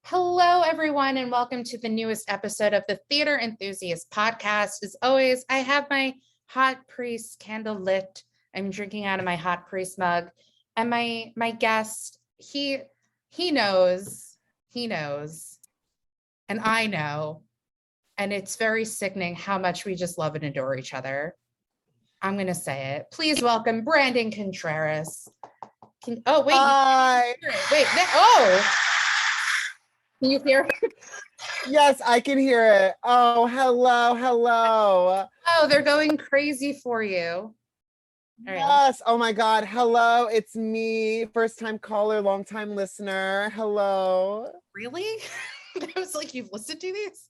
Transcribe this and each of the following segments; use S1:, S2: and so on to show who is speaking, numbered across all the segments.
S1: Hello, everyone, and welcome to the newest episode of the Theater Enthusiast podcast. As always, I have my hot priest candle lit. I'm drinking out of my hot priest mug, and my guest, he knows, and I know, and it's very sickening how much we just love and adore each other. I'm going to say it. Please welcome Brandon Contreras. Oh, wait.
S2: Hi.
S1: Can you hear?
S2: Yes, I can hear it. Oh, hello.
S1: Oh, they're going crazy for you.
S2: All right. Yes. Oh my God. Hello. It's me. First time caller, long time listener. Hello.
S1: Really? I was like, you've listened to these?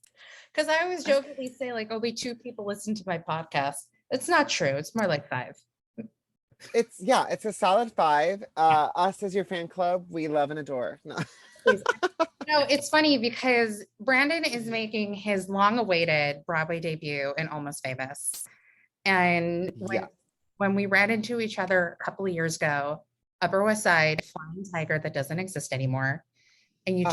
S1: Because I always jokingly say like only 2 people listen to my podcast. It's not true. It's more like 5.
S2: It's a solid 5. Us as your fan club, we love and adore. No.
S1: No, it's funny because Brandon is making his long-awaited Broadway debut in Almost Famous. And when we ran into each other a couple of years ago, Upper West Side, Flying Tiger that doesn't exist anymore. And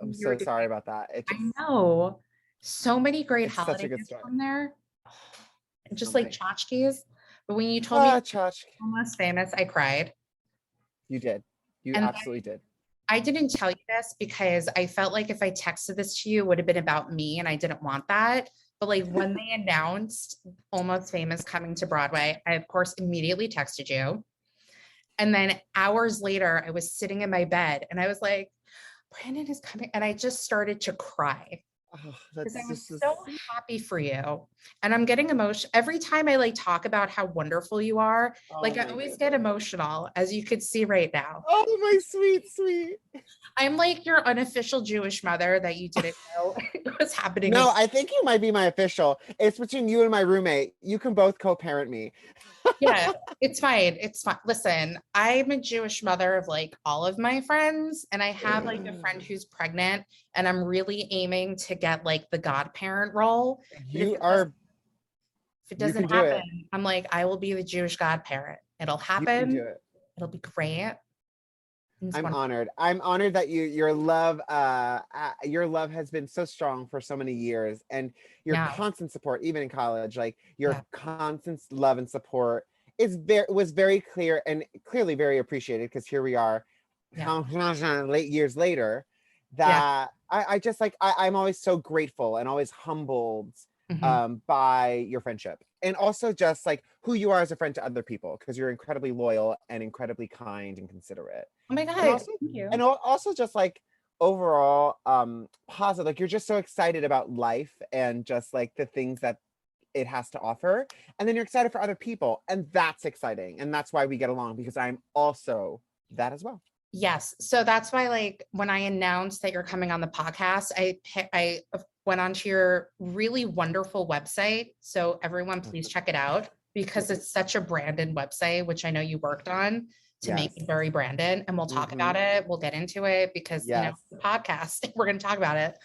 S2: I'm so sorry about that.
S1: I know. So many great holidays from there. Just like tchotchkes. But when you told me Almost Famous, I cried.
S2: You did. You absolutely did.
S1: I didn't tell you this because I felt like if I texted this to you, it would have been about me, and I didn't want that. But like when they announced Almost Famous coming to Broadway, I of course immediately texted you. And then hours later, I was sitting in my bed and I was like, Brandon is coming. And I just started to cry. Because I was so happy for you. And I'm getting emotional every time I like talk about how wonderful you are. I always get emotional, as you could see right now.
S2: Oh, my sweet.
S1: I'm like your unofficial Jewish mother that you didn't know was happening.
S2: No, I think you might be my official. It's between you and my roommate. You can both co-parent me.
S1: Yeah, it's fine. It's fine. Listen, I'm a Jewish mother of like all of my friends, and I have like a friend who's pregnant, and I'm really aiming to get like the godparent role.
S2: If
S1: it doesn't happen, I'm like, I will be the Jewish godparent. It'll happen.
S2: You can do it.
S1: It'll be great.
S2: I'm honored. I'm honored that your love has been so strong for so many years, and your constant support, even in college, like your constant love and support was very clear and clearly very appreciated, because here we are, late years later, that I just like, I'm always so grateful and always humbled by your friendship, and also just like who you are as a friend to other people, because you're incredibly loyal and incredibly kind and considerate.
S1: Oh my God,
S2: thank
S1: you.
S2: And also just like overall positive, like you're just so excited about life and just like the things that it has to offer, and then you're excited for other people, and that's exciting, and that's why we get along, because I'm also that as well.
S1: Yes. So that's why, like, when I announced that you're coming on the podcast, I went onto your really wonderful website. So everyone, please check it out, because it's such a Brandon website, which I know you worked on to make it very Brandon. And we'll talk about it. We'll get into it, because you know, it's the podcast, we're going to talk about it.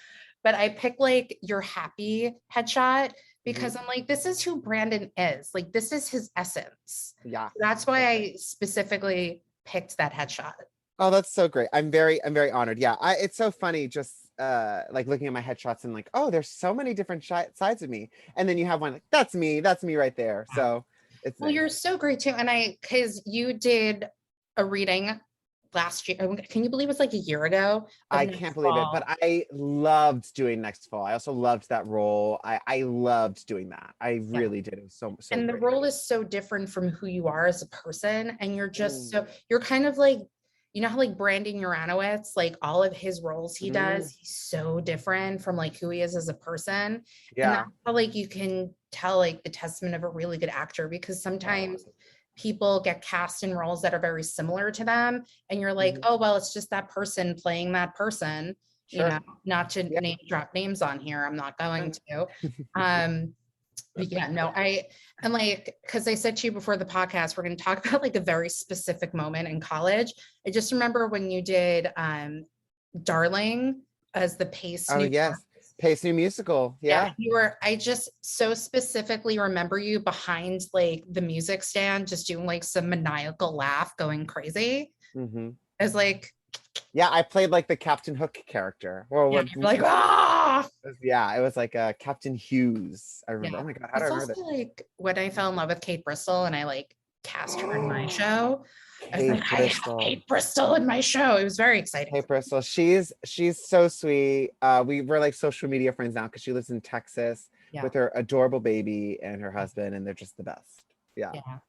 S1: But I picked like your happy headshot, because I'm like, this is who Brandon is. Like, this is his essence.
S2: Yeah.
S1: So that's why I specifically picked that headshot.
S2: Oh, that's so great. I'm very honored. Yeah. It's so funny just like looking at my headshots and like, oh, there's so many different sides of me. And then you have one like, that's me right there. So it's
S1: well, nice. You're so great too. And because you did a reading last year. Can you believe it's like a year ago?
S2: I can't believe it, but I loved doing Next Fall. I also loved that role. I loved doing that. I really did. It was so
S1: and
S2: great.
S1: The role is so different from who you are as a person. And you're just you're kind of like, you know how like Brandon Uranowitz, like all of his roles he does, he's so different from like who he is as a person. Yeah. And that's how like you can tell like the testament of a really good actor, because sometimes people get cast in roles that are very similar to them, and you're like, oh, well, it's just that person playing that person. You know, not to name drop names on here, I'm not going to. But yeah, no, I'm like, because I said to you before the podcast, we're going to talk about like a very specific moment in college. I just remember when you did Darling as the Pace.
S2: Pace New Musical. Yeah.
S1: I just so specifically remember you behind like the music stand, just doing like some maniacal laugh, going crazy. I was like,
S2: Yeah, I played like the Captain Hook character. Or
S1: Yeah,
S2: what?
S1: you're like, ah.
S2: Yeah, it was like Captain Hughes. I remember.
S1: Yeah.
S2: Oh my god, how do I
S1: It's
S2: remember
S1: also like when I fell in love with Kate Bristol and I like cast her in my
S2: that?
S1: show. I was like,
S2: Kate
S1: I have
S2: Bristol.
S1: Kate Bristol in my show. It was very exciting.
S2: Kate Bristol. She's so sweet. We were like social media friends now because she lives in Texas
S1: Yeah.
S2: with her adorable baby and her husband, and they're just the best. Yeah.
S1: Yeah.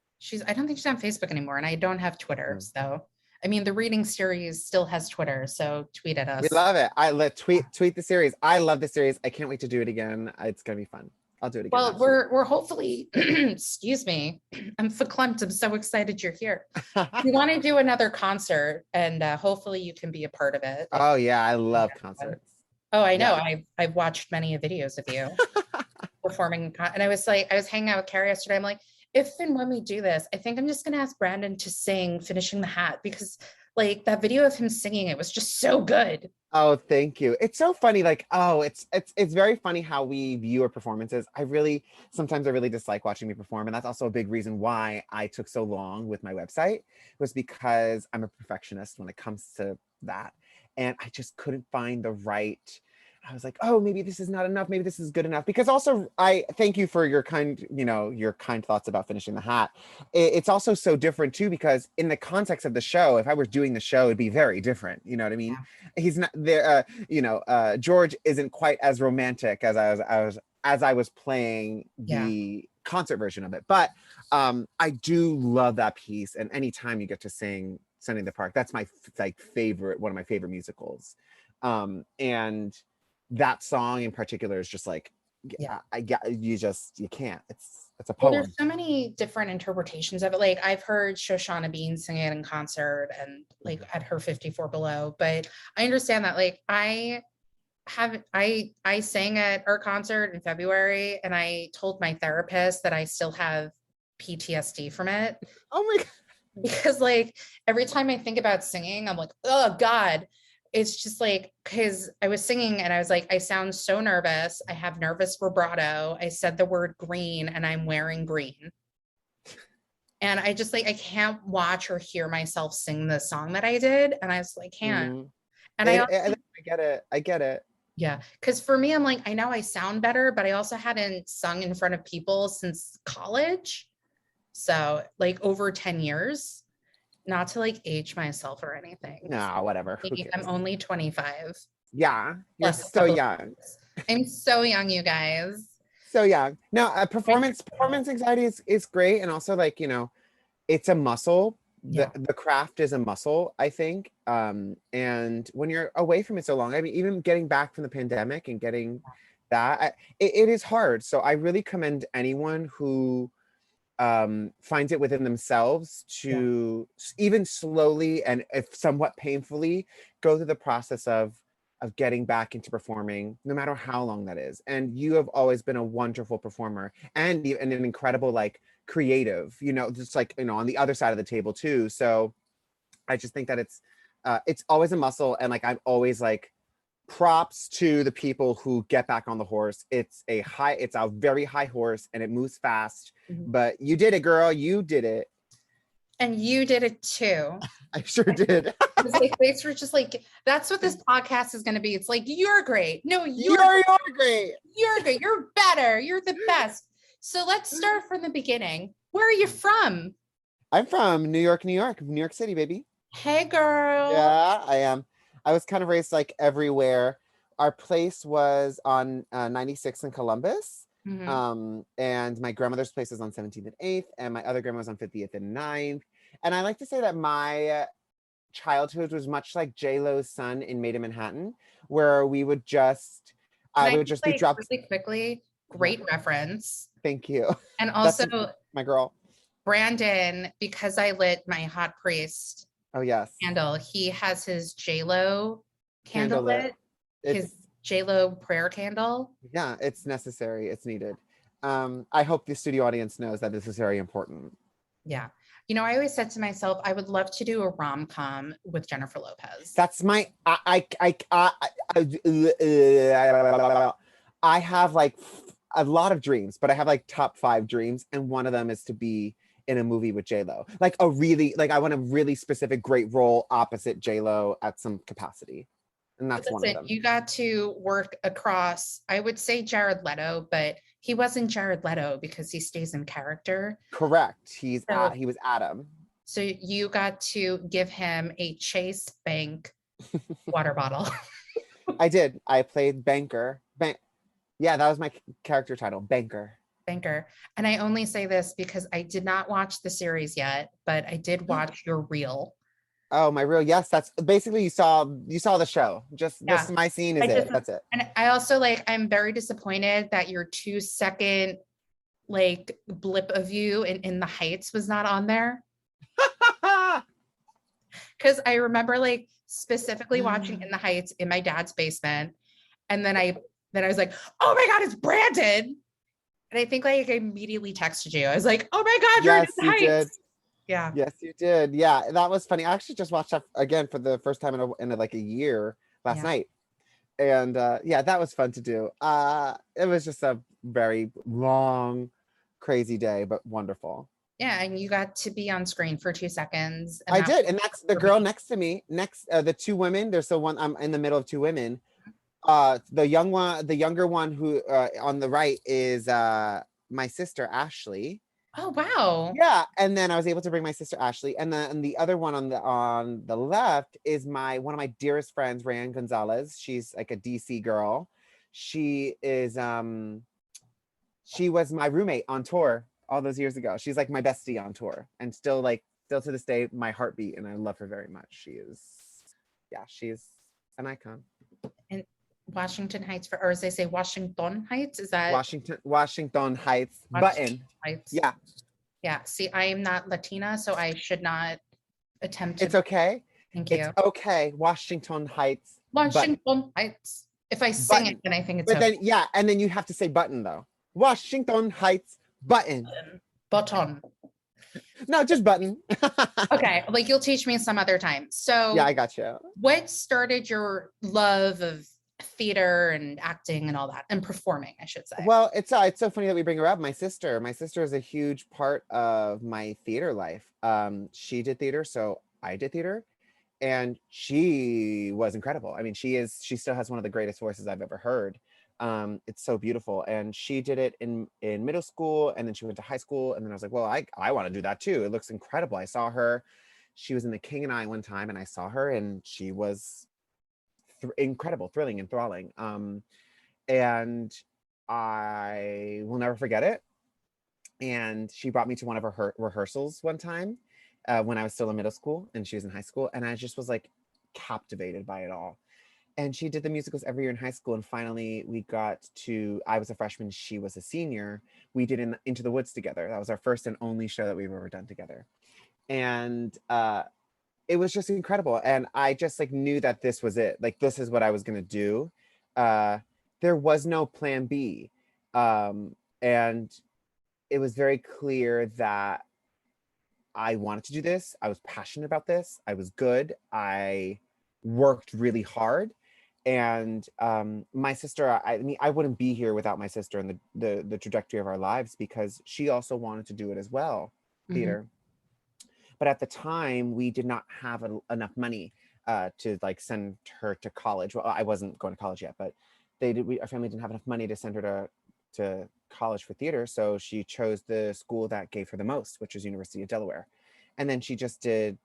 S1: I don't think she's on Facebook anymore, and I don't have Twitter.
S2: Mm.
S1: So, I mean, the reading series still has Twitter. So tweet at
S2: We
S1: us.
S2: love it. I let tweet the series. I love the series. I can't wait to do it again. It's gonna be fun. I'll do it again.
S1: Well, we're hopefully, excuse me, I'm verklempt. I'm so excited you're here. We want to do another concert, and hopefully you can be a part of it.
S2: Oh yeah, I love concerts.
S1: Oh, I know.
S2: Yeah.
S1: I've watched many videos of you performing, and I was hanging out with Carrie yesterday. I'm like, if and when we do this, I think I'm just gonna ask Brandon to sing "Finishing the Hat" because like that video of him singing it was just so good.
S2: Oh, thank you. It's so funny. Like, oh, it's very funny how we view our performances. Sometimes I really dislike watching me perform. And that's also a big reason why I took so long with my website, was because I'm a perfectionist when it comes to that. And I just couldn't find the right. I was like, oh, maybe this is not enough. Maybe this is good enough. Because also, I thank you for your your kind thoughts about Finishing the Hat. It's also so different too, because in the context of the show, if I was doing the show, it'd be very different. You know what I mean? Yeah. He's not there. George isn't quite as romantic as I was playing the concert version of it. But I do love that piece. And anytime you get to sing Sunday in the Park, that's my favorite, one of my favorite musicals. And that song in particular is just like, you can't. It's a poem.
S1: Well, there's so many different interpretations of it. Like I've heard Shoshana Bean sing it in concert and like at her 54 Below, but I understand that. Like I sang at our concert in February and I told my therapist that I still have PTSD from it.
S2: Oh my God.
S1: Because like every time I think about singing, I'm like, oh God. It's just like, because I was singing and I was like, I sound so nervous. I have nervous vibrato. I said the word green and I'm wearing green. And I just like, I can't watch or hear myself sing the song that I did. And I was like, can't. And I
S2: get it. I get it.
S1: Yeah. Cause for me, I'm like, I know I sound better, but I also hadn't sung in front of people since college. So like over 10 years. Not to like age myself or anything.
S2: No, whatever.
S1: I'm only 25.
S2: Yeah, you're so young.
S1: I'm so young, you guys.
S2: So young. No, performance anxiety is great. And also like, it's a muscle. The craft is a muscle, I think. And when you're away from it so long, I mean, even getting back from the pandemic and getting that, it is hard. So I really commend anyone who finds it within themselves to even slowly and if somewhat painfully go through the process of getting back into performing, no matter how long that is. And you have always been a wonderful performer and an incredible like creative, just like on the other side of the table too. So I just think that it's always a muscle, and like I'm always like, props to the people who get back on the horse. It's a very high horse and it moves fast, but you did it, girl. You did it.
S1: And you did it too.
S2: I sure did.
S1: Thanks for just like, that's what this podcast is going to be. It's like, you're great. No, you're
S2: great.
S1: You're great. You're better. You're the best. So let's start from the beginning. Where are you from?
S2: I'm from New York, New York City, baby.
S1: Hey, girl.
S2: Yeah, I am. I was kind of raised like everywhere. Our place was on 96 in Columbus. And my grandmother's place is on 17th and 8th. And my other grandma was on 50th and 9th. And I like to say that my childhood was much like J-Lo's son in Made in Manhattan, where we would just, I would just be dropped.
S1: Really quickly, great reference.
S2: Thank you.
S1: And also
S2: my girl.
S1: Brandon, because I lit my hot priest.
S2: Oh, yes.
S1: Candle. He has his J-Lo candle lit. His J-Lo prayer candle.
S2: Yeah, it's necessary. It's needed. I hope the studio audience knows that this is very important.
S1: Yeah. I always said to myself, I would love to do a rom-com with Jennifer Lopez.
S2: That's my, I have like a lot of dreams, but I have like top 5 dreams. And one of them is to be in a movie with J-Lo. Like a really, like I want a really specific great role opposite J-Lo at some capacity. And that's one of them.
S1: You got to work across, I would say Jared Leto, but he wasn't Jared Leto because he stays in character.
S2: Correct. He was Adam.
S1: So you got to give him a Chase Bank water bottle.
S2: I did. I played Banker. Yeah, that was my character title, Banker.
S1: And I only say this because I did not watch the series yet, but I did watch your reel.
S2: Oh, my reel. Yes, that's basically you saw the show. Just this my scene is it. That's it.
S1: And I also I'm very disappointed that your 2-second blip of you in the Heights was not on there. Because I remember specifically watching In the Heights in my dad's basement. And then I was like, oh my God, it's Brandon. And I think I immediately texted you. I was like, oh my God, you're in the Heights. Did. Yeah.
S2: Yes, you did. Yeah, that was funny. I actually just watched that again for the first time in a year last night. And yeah, that was fun to do. It was just a very long, crazy day, but wonderful.
S1: Yeah, and you got to be on screen for 2 seconds.
S2: I did, and that's the girl next to me. The two women. There's the one I'm in the middle of two women. The younger one who on the right is my sister Ashley.
S1: Oh wow.
S2: Yeah, and then I was able to bring my sister Ashley, and the other one on the left is one of my dearest friends, Rayanne Gonzalez. She's like a DC girl. She is she was my roommate on tour all those years ago. She's like my bestie on tour, and still to this day my heartbeat, and I love her very much. She's an icon.
S1: And Washington Heights or as they say, Washington Heights, is that
S2: Washington Heights button Heights.
S1: Yeah, see, I am not Latina, so I should not attempt to.
S2: It's okay.
S1: Thank you.
S2: It's okay. Washington Heights
S1: Heights. If I sing it, then I think it's
S2: okay. Then and then you have to say button though. Washington Heights button no, just button.
S1: Okay, you'll teach me some other time. So
S2: yeah, I got you.
S1: What started your love of theater and acting and all that, and performing, I should say?
S2: Well, it's so funny that we bring her up. My sister is a huge part of my theater life. She did theater, so I did theater, and she was incredible. I mean, she still has one of the greatest voices I've ever heard. It's so beautiful, and she did it in middle school, and then she went to high school, and then I was like, well, I want to do that too. It looks incredible. I saw her. She was in The King and I one time, and I saw her, and she was incredible, thrilling, and enthralling. And I will never forget it. And she brought me to one of her rehearsals one time when I was still in middle school and she was in high school, and I just was captivated by it all. And she did the musicals every year in high school, and finally I was a freshman, she was a senior. We did Into the Woods together. That was our first and only show that we've ever done together. And it was just incredible. And I just knew that this was it. This is what I was going to do. There was no plan B. And it was very clear that I wanted to do this. I was passionate about this. I was good. I worked really hard. And my sister, I mean, I wouldn't be here without my sister and the trajectory of our lives, because she also wanted to do it as well, theater. Mm-hmm. But at the time, we did not have enough money to send her to college. Well, I wasn't going to college yet, but our family didn't have enough money to send her to college for theater. So she chose the school that gave her the most, which was University of Delaware. And then she just did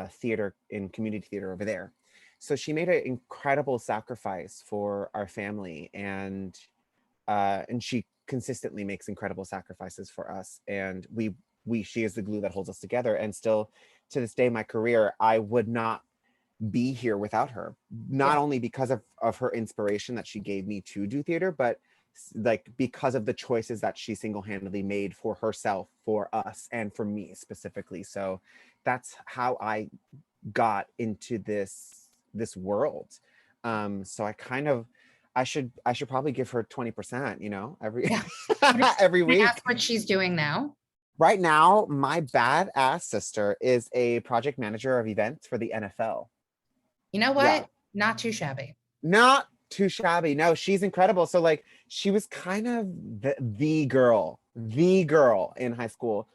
S2: theater in community theater over there. So she made an incredible sacrifice for our family, and she consistently makes incredible sacrifices for us. And she is the glue that holds us together. And still to this day, my career, I would not be here without her. Not only because of her inspiration that she gave me to do theater, but because of the choices that she single-handedly made for herself, for us, and for me specifically. So that's how I got into this world. So I should probably give her 20%, every week.
S1: That's what she's doing now.
S2: Right now, my badass sister is a project manager of events for the NFL.
S1: You know what? Yeah. Not too shabby.
S2: Not too shabby. No, she's incredible. So she was kind of the girl in high school.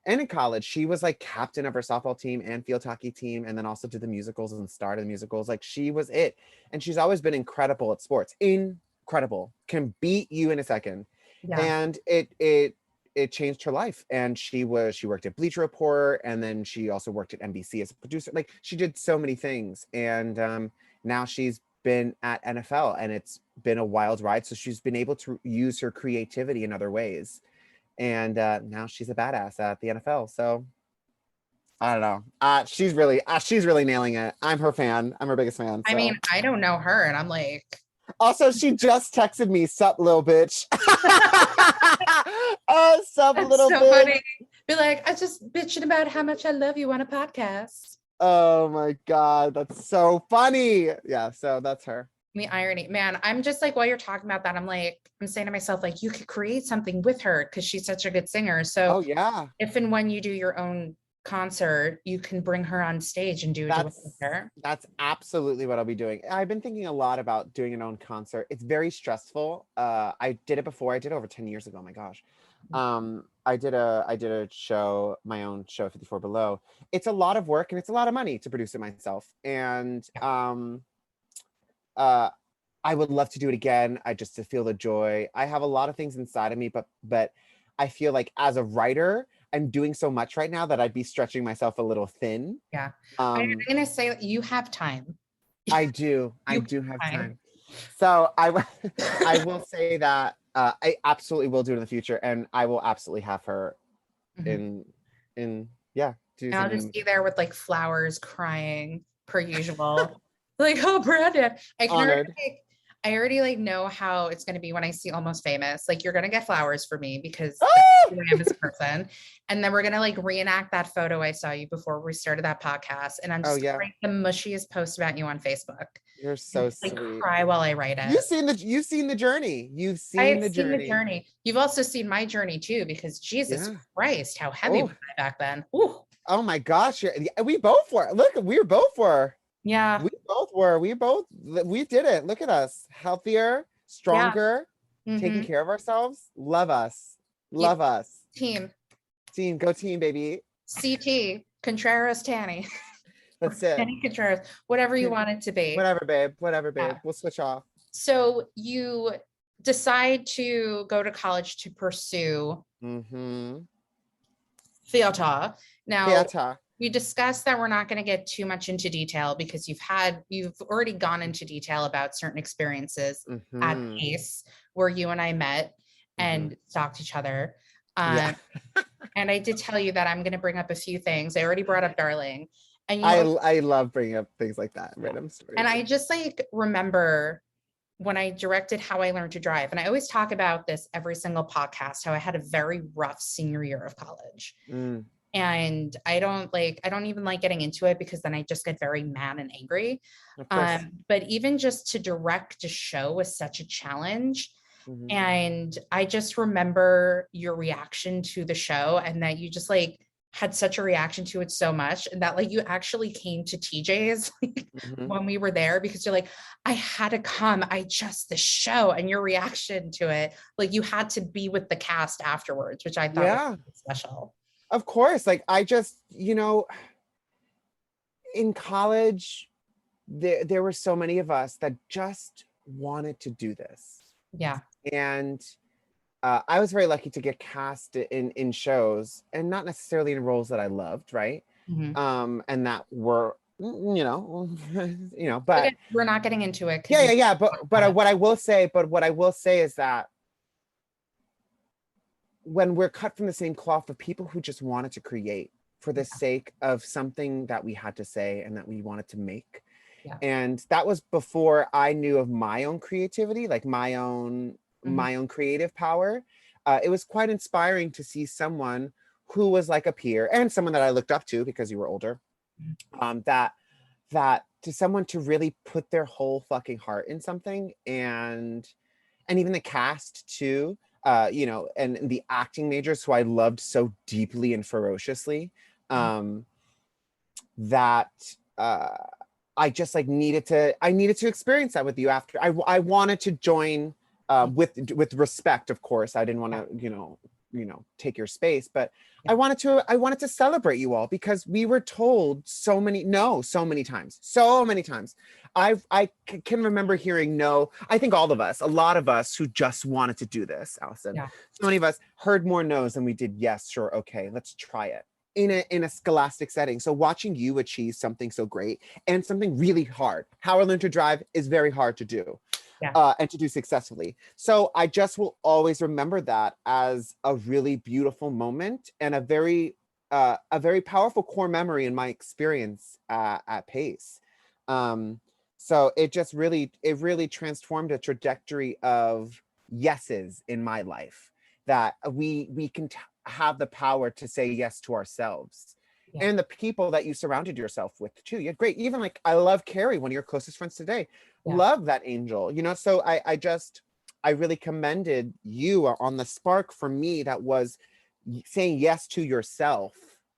S2: and in college, she was like captain of her softball team and field hockey team, and then also did the musicals and starred in the musicals. Like she was it. And she's always been incredible at sports. Incredible. Can beat you in a second.
S1: Yeah.
S2: And it changed her life. And she worked at Bleacher Report, and then she also worked at NBC as a producer. Like she did so many things. And now she's been at NFL, and it's been a wild ride. So she's been able to use her creativity in other ways. And now she's a badass at the NFL. So I don't know. She's really nailing it. I'm her fan. I'm her biggest fan. So.
S1: I mean, I don't know her, and I'm like.
S2: Also, she just texted me, "Sup, little bitch." Oh, sup,
S1: That's
S2: little
S1: so
S2: bitch.
S1: funny. Be like, I just bitching about how much I love you on a podcast.
S2: Oh my god, that's so funny. Yeah, so that's her.
S1: The irony, man. I'm just like, while you're talking about that, I'm saying to myself, like, you could create something with her because she's such a good singer. So,
S2: oh yeah,
S1: if and when you do your own concert, you can bring her on stage and do a duet with her.
S2: That's absolutely what I'll be doing. I've been thinking a lot about doing an own concert. It's very stressful. I did it before. I did it over 10 years ago. Oh my gosh. I did a show, my own show, 54 Below. It's a lot of work and it's a lot of money to produce it myself. And I would love to do it again. Just to feel the joy. I have a lot of things inside of me, but I feel like as a writer, I'm doing so much right now that I'd be stretching myself a little thin.
S1: Yeah. I'm gonna say that you have time.
S2: I do. I do have time. So I will say that I absolutely will do it in the future, and I will absolutely have her in yeah.
S1: I'll just be there with like flowers, crying per usual. Like, oh, Brandon, I already like know how it's going to be when I see Almost Famous. Like, you're going to get flowers for me because that's who I am as a person. And then we're going to like reenact that photo I saw you before we started that podcast. And I'm just going to write the mushiest post about you on Facebook.
S2: You're so
S1: like,
S2: sweet.
S1: Cry while I write it.
S2: You've seen the journey. I've seen the journey. You've
S1: also seen my journey too, because Jesus Christ, how heavy was I back then? Ooh.
S2: Oh my gosh. We both were. Look, we both were.
S1: Yeah.
S2: We both were. We did it. Look at us. Healthier, stronger, taking care of ourselves. Love us. Love us.
S1: Team.
S2: Go team, baby.
S1: CT. Contreras Tanny.
S2: That's it.
S1: Tanny Contreras. Whatever you want it to be.
S2: Whatever, babe. Yeah. We'll switch off.
S1: So you decide to go to college to pursue theater. Now, we discussed that we're not going to get too much into detail because you've already gone into detail about certain experiences at Pace where you and I met and stalked each other. And I did tell you that I'm going to bring up a few things. I already brought up Darling. And
S2: I love bringing up things like that, random stories.
S1: And I just like remember when I directed How I Learned to Drive, and I always talk about this every single podcast, how I had a very rough senior year of college. And I don't even like getting into it because then I just get very mad and angry. But even just to direct a show was such a challenge. And I just remember your reaction to the show and that you just like had such a reaction to it so much, and that like you actually came to TJ's when we were there because you're like, I had to come. the show, and your reaction to it, like you had to be with the cast afterwards, which I thought was special.
S2: Of course. Like I just, in college, there were so many of us that just wanted to do this.
S1: Yeah.
S2: And I was very lucky to get cast in shows, and not necessarily in roles that I loved, right? And that were, but
S1: we're not getting into it.
S2: Yeah. But what I will say is that when we're cut from the same cloth of people who just wanted to create for the sake of something that we had to say and that we wanted to make.
S1: Yeah.
S2: And that was before I knew of my own creativity, like my own creative power. It was quite inspiring to see someone who was like a peer and someone that I looked up to because you were older, that to someone to really put their whole fucking heart in something, and even the cast too, and the acting majors who I loved so deeply and ferociously, that I just like needed to experience that with you after. I wanted to join with respect, of course. I didn't want to, take your space, but I wanted to celebrate you all because we were told so many times. I can remember hearing no. I think all of us, a lot of us who just wanted to do this, Allison, so many of us heard more no's than we did yes, sure, okay, let's try it in a scholastic setting. So watching you achieve something so great and something really hard. How I learned to drive is very hard to do. And to do successfully. So I just will always remember that as a really beautiful moment and a very powerful core memory in my experience at Pace. So it really transformed a trajectory of yeses in my life, that we can have the power to say yes to ourselves. And the people that you surrounded yourself with too. Yeah, great. Even like, I love Carrie, one of your closest friends today. Love that angel, so I really commended you on the spark for me that was saying yes to yourself.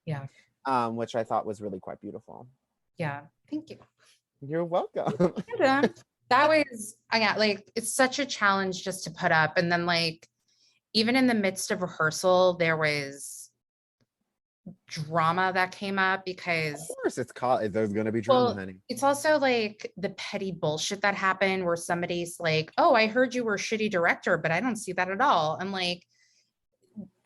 S2: Which I thought was really quite beautiful.
S1: Thank you.
S2: You're welcome.
S1: That was, it's such a challenge just to put up. And then like, even in the midst of rehearsal, there was drama that came up because
S2: of course there's going to be drama, honey.
S1: It's also like the petty bullshit that happened where somebody's like, oh, I heard you were a shitty director, but I don't see that at all. And like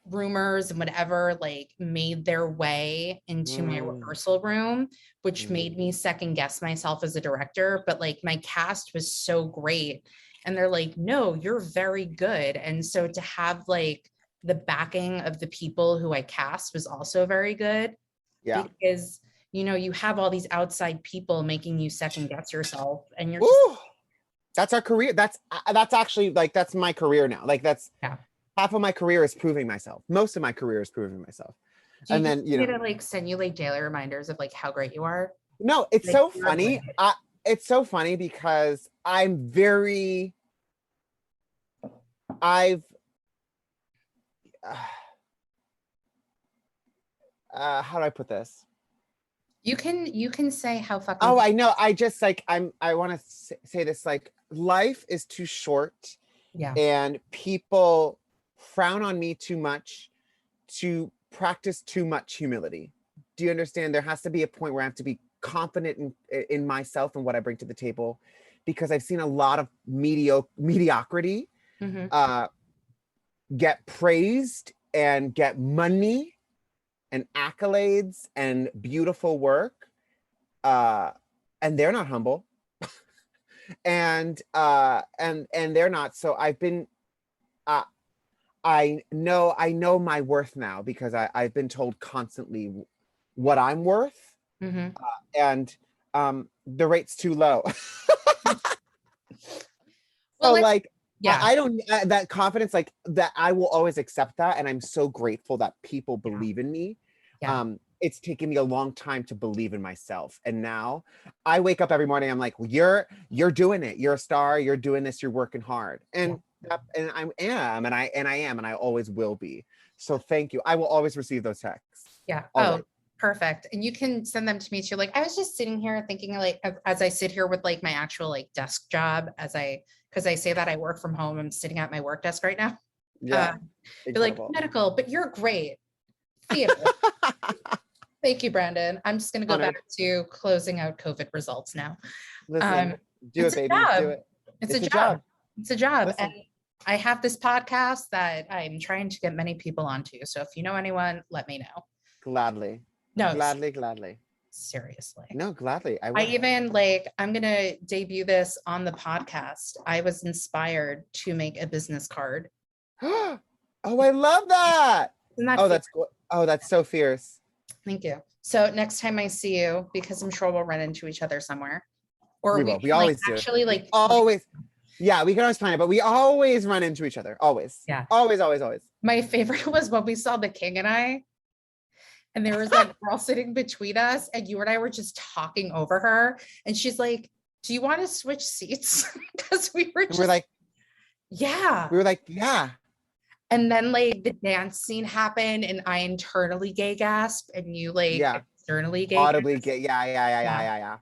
S1: rumors and whatever like made their way into my rehearsal room, which made me second guess myself as a director. But like my cast was so great and they're like, no, you're very good. And so to have like the backing of the people who I cast was also very good. Because you have all these outside people making you second guess yourself, and you're just,
S2: that's our career. That's actually like, that's my career now. Like that's half of my career is proving myself. Most of my career is proving myself. And then
S1: to like send you like daily reminders of like how great you are.
S2: No, it's like, so funny. It's so funny because I'm very. How do I put this?
S1: You can say how fucking.
S2: Oh, I know. I just like I want to say this, like, life is too short. And people frown on me too much to practice too much humility. Do you understand? There has to be a point where I have to be confident in myself and what I bring to the table, because I've seen a lot of mediocrity get praised and get money and accolades and beautiful work, and they're not humble. and they're not. So I've been I know my worth now, because I've been told constantly what I'm worth. And the rate's too low.
S1: Well,
S2: so like, I don't, that confidence, like that, I will always accept that. And I'm so grateful that people believe in me. It's taken me a long time to believe in myself. And now I wake up every morning, I'm like, well, you're doing it. You're a star. You're doing this. You're working hard. And I am, and I always will be. So thank you. I will always receive those texts.
S1: Oh, perfect. And you can send them to me too. Like, I was just sitting here thinking, like, as I sit here with like my actual like desk job, because I say that I work from home, I'm sitting at my work desk right now. You're like, medical, but you're great. Theater. Thank you, Brandon. I'm just going to go back to closing out COVID results now.
S2: Listen, do it, baby. Do it.
S1: It's a job. It's a job. Listen. And I have this podcast that I'm trying to get many people onto. So if you know anyone, let me know.
S2: Gladly.
S1: No.
S2: Gladly.
S1: Seriously.
S2: No, gladly.
S1: I'm going to debut this on the podcast. I was inspired to make a business card.
S2: Oh, I love that. That's so fierce.
S1: Thank you. So next time I see you, because I'm sure we'll run into each other somewhere, or we always do. Actually, like
S2: always. Yeah, we can always plan it, but we always run into each other. Always.
S1: Yeah.
S2: Always.
S1: My favorite was when we saw The King and I, and there was that girl sitting between us, and you and I were just talking over her, and she's like, "Do you want to switch seats?" Because we were like, "Yeah."
S2: We were like, "Yeah."
S1: And then like the dance scene happened, and I internally gay gasped, and you like externally gay
S2: audibly gay. Yeah.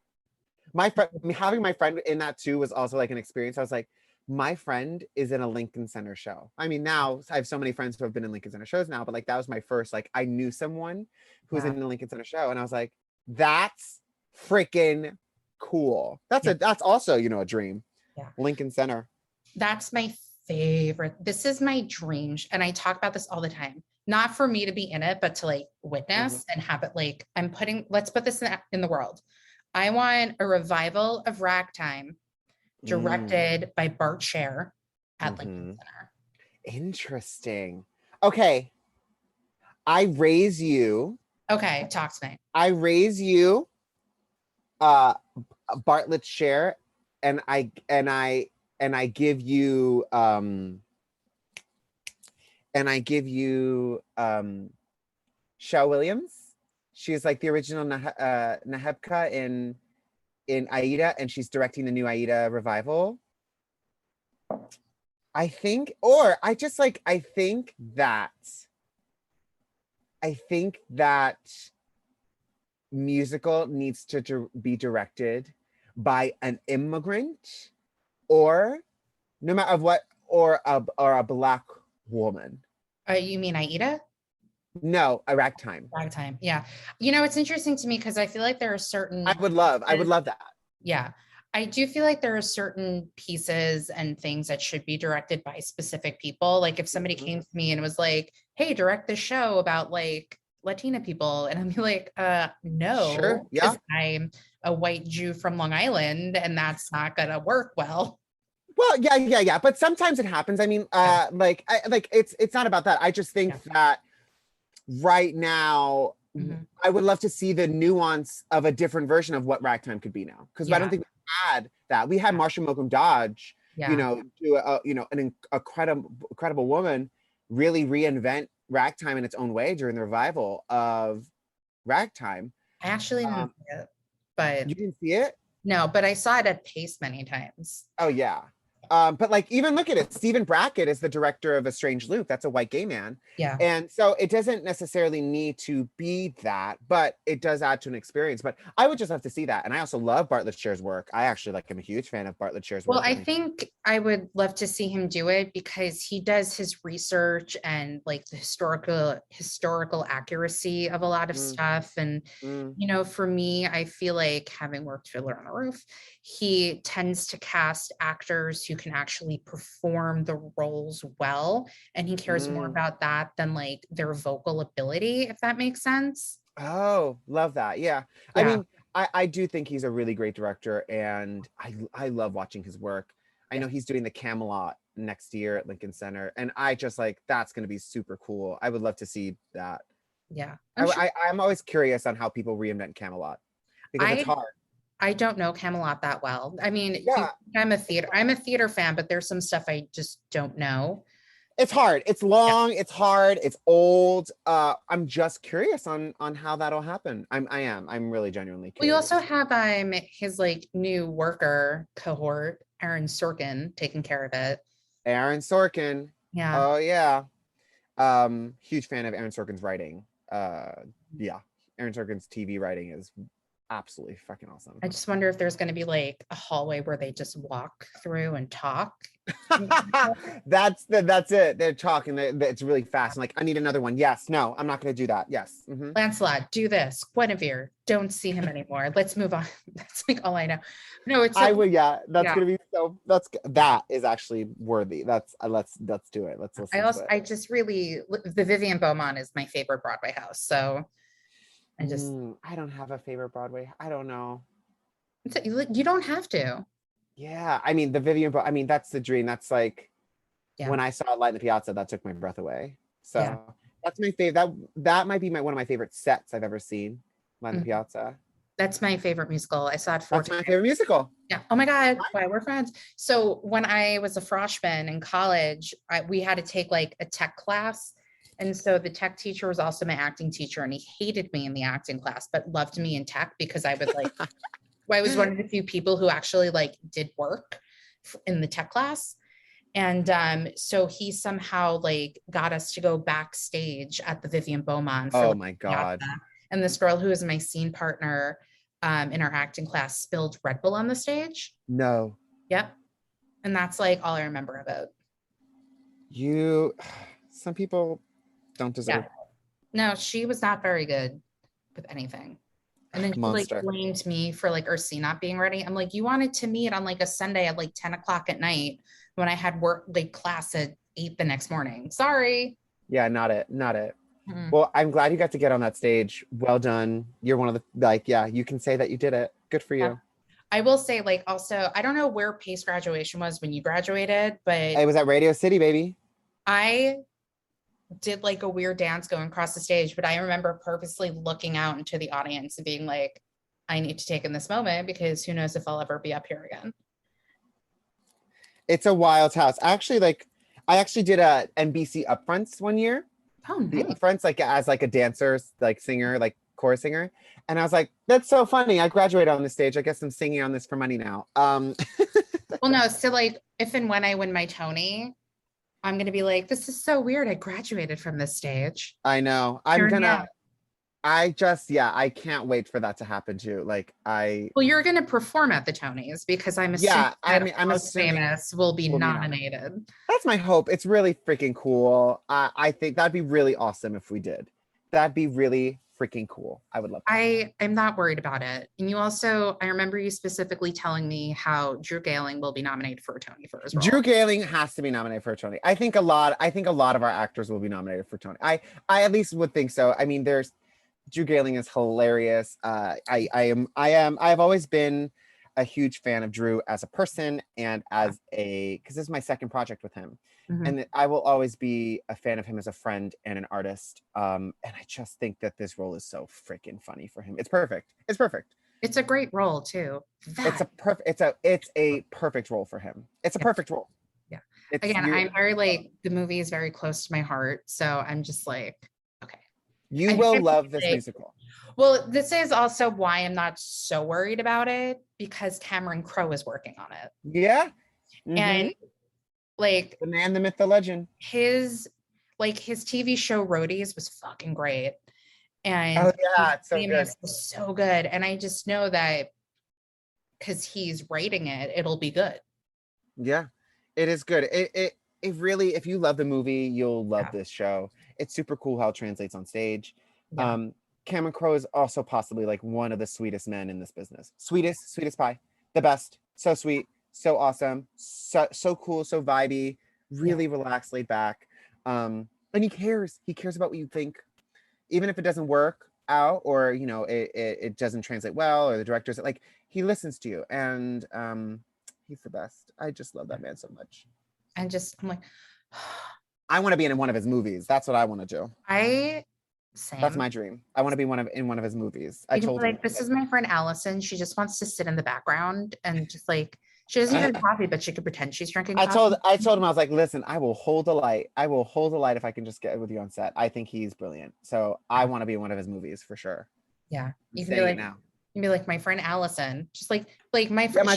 S2: My friend, having my friend in that too was also like an experience. I was like, my friend is in a Lincoln Center show. I mean, now I have so many friends who have been in Lincoln Center shows now, but like that was my first, like I knew someone who was in the Lincoln Center show, and I was like, that's freaking cool. That's also, you know, a dream.
S1: Yeah.
S2: Lincoln Center.
S1: That's my favorite. This is my dream. And I talk about this all the time. Not for me to be in it, but to like witness and have it like, let's put this in the world. I want a revival of Ragtime directed by Bart Scher at Lincoln Center.
S2: Interesting. Okay. I raise you.
S1: Okay, talk to me.
S2: I raise you Bartlett Scher, and I give you Shao Williams. She's like the original Nehebka in Aida, and she's directing the new Aida revival. I think that musical needs to be directed by an immigrant, or no matter what, or a Black woman.
S1: You mean Aida?
S2: No, a Ragtime.
S1: Ragtime, yeah. You know, it's interesting to me because I feel like there are certain.
S2: I would love that.
S1: Yeah, I do feel like there are certain pieces and things that should be directed by specific people. Like if somebody came to me and was like, "Hey, direct this show about like Latina people," and I'm like, no,
S2: sure, yeah,
S1: I'm a white Jew from Long Island, and that's not gonna work well.
S2: Well, yeah. But sometimes it happens. I mean, it's not about that. I just think that right now, I would love to see the nuance of a different version of what Ragtime could be now. Because I don't think we had that. We had Marsha Malcolm Dodge, you know, do an incredible woman really reinvent Ragtime in its own way during the revival of Ragtime.
S1: I actually didn't see it, but
S2: you didn't see it?
S1: No, but I saw it at Pace many times.
S2: Oh yeah. But like, even look at it. Stephen Brackett is the director of A Strange Loop. That's a white gay man.
S1: Yeah.
S2: And so it doesn't necessarily need to be that, but it does add to an experience. But I would just have to see that. And I also love Bartlett Scher's work. I actually like, I'm a huge fan of Bartlett Scher's work.
S1: Well, I think I would love to see him do it because he does his research and like the historical accuracy of a lot of stuff. And, you know, for me, I feel like having worked Fiddler on the Roof, he tends to cast actors who can actually perform the roles well, and he cares more about that than like their vocal ability, if that makes sense.
S2: Oh, love that. Yeah. I mean, I do think he's a really great director, and I love watching his work. I know he's doing the Camelot next year at Lincoln Center, and I just like, that's going to be super cool. I would love to see that.
S1: Yeah.
S2: I'm always curious on how people reinvent Camelot, because it's hard.
S1: I don't know Camelot that well. I mean, I'm a theater fan, but there's some stuff I just don't know.
S2: It's hard. It's long. It's hard. It's old. I'm just curious on how that'll happen. I'm really genuinely curious.
S1: We also have his like new worker cohort, Aaron Sorkin, taking care of it.
S2: Aaron Sorkin.
S1: Yeah.
S2: Oh yeah. Huge fan of Aaron Sorkin's writing. Yeah. Aaron Sorkin's TV writing is absolutely fucking awesome.
S1: I just wonder if there's going to be like a hallway where they just walk through and talk.
S2: That's it. They're talking. It's really fast. I'm like, I need another one. Yes. No, I'm not going to do that. Yes.
S1: Lancelot, do this. Guinevere, don't see him anymore. Let's move on. That's like all I know. No, it's.
S2: I would. Yeah, that's going to be so. That is actually worthy. Let's do it. Let's listen.
S1: I just really, the Vivian Beaumont is my favorite Broadway house. So.
S2: I don't have a favorite Broadway. I don't know.
S1: You don't have to.
S2: Yeah, I mean, the Vivian, I mean, that's the dream. That's like, when I saw Light in the Piazza, that took my breath away. So that's my favorite. That might be one of my favorite sets I've ever seen, Light in the Piazza.
S1: That's my favorite musical. I saw it 4 times.
S2: That's my favorite musical.
S1: Yeah. Oh my God. Why we're friends. So when I was a freshman in college, we had to take like a tech class. And so the tech teacher was also my acting teacher, and he hated me in the acting class, but loved me in tech because I was like, I was one of the few people who actually like did work in the tech class. And so he somehow like got us to go backstage at the Vivian Beaumont.
S2: Oh my God.
S1: And this girl who was my scene partner in our acting class spilled Red Bull on the stage.
S2: No.
S1: Yep. And that's like all I remember of it.
S2: Some people don't deserve.
S1: No, she was not very good with anything. And then she like
S2: Monster.
S1: blamed me for like Ursi not being ready. I'm like, you wanted to meet on like a Sunday at like 10 o'clock at night when I had work like class at 8 the next morning. Sorry.
S2: Yeah, not it.
S1: Mm-mm.
S2: Well, I'm glad you got to get on that stage. Well done. You're one of the, like, yeah, you can say that you did it. Good for you.
S1: Yeah. I will say, like, also, I don't know where Pace graduation was when you graduated, but
S2: It was at Radio City, baby.
S1: I did like a weird dance going across the stage, but I remember purposely looking out into the audience and being like, I need to take in this moment because who knows if I'll ever be up here again.
S2: It's a wild house. I actually did a NBC upfronts one year.
S1: Oh, nice.
S2: The upfronts, like as like a dancer, like singer, like chorus singer. And I was like, that's so funny. I graduated on this stage. I guess I'm singing on this for money now.
S1: Well, no, so like if and when I win my Tony, I'm going to be like, this is so weird. I graduated from this stage.
S2: I know. I can't wait for that to happen too.
S1: Well, you're going to perform at the Tonys because I'm assuming
S2: I'm assuming
S1: famous will be nominated.
S2: That's my hope. It's really freaking cool. I think that'd be really awesome if we did. That'd be really freaking cool. I would love that.
S1: I'm not worried about it. And you also, I remember you specifically telling me how Drew Gehling will be nominated for a Tony for his role.
S2: Drew Gehling has to be nominated for a Tony. I think a lot of our actors will be nominated for Tony. I at least would think so. I mean, Drew Gehling is hilarious. I've always been a huge fan of Drew as a person and because this is my second project with him. Mm-hmm. And I will always be a fan of him as a friend and an artist. And I just think that this role is so freaking funny for him. It's perfect.
S1: It's a great role too.
S2: It's a perfect role for him. It's a perfect role.
S1: Yeah. I'm very like, the movie is very close to my heart. So I'm just like, okay.
S2: You will love this musical.
S1: Well, this is also why I'm not so worried about it because Cameron Crowe is working on it.
S2: Yeah. Mm-hmm.
S1: And like
S2: the man, the myth, the legend.
S1: His TV show Roadies was fucking great. And
S2: it's so good.
S1: Was so good. And I just know that because he's writing it, it'll be good.
S2: Yeah, it is good. It really, if you love the movie, you'll love this show. It's super cool how it translates on stage. Yeah. Cameron Crowe is also possibly like one of the sweetest men in this business. Sweetest pie, the best. So sweet, so awesome, so cool, so vibey, really relaxed, laid back. And he cares about what you think, even if it doesn't work out or it doesn't translate well or the director's like, he listens to you and he's the best. I just love that man so much.
S1: And I'm like,
S2: I want to be in one of his movies. That's what I want to do.
S1: Same.
S2: That's my dream. I want to be in one of his movies. I told him,
S1: this is my friend Allison. She just wants to sit in the background and just like, she doesn't drink coffee, but she could pretend she's drinking coffee.
S2: I told him, I was like, listen, I will hold the light. If I can just get with you on set. I think he's brilliant. So I want to be in one of his movies for sure.
S1: Yeah. You can be like, now. You can be like my friend Allison. Just like my friend,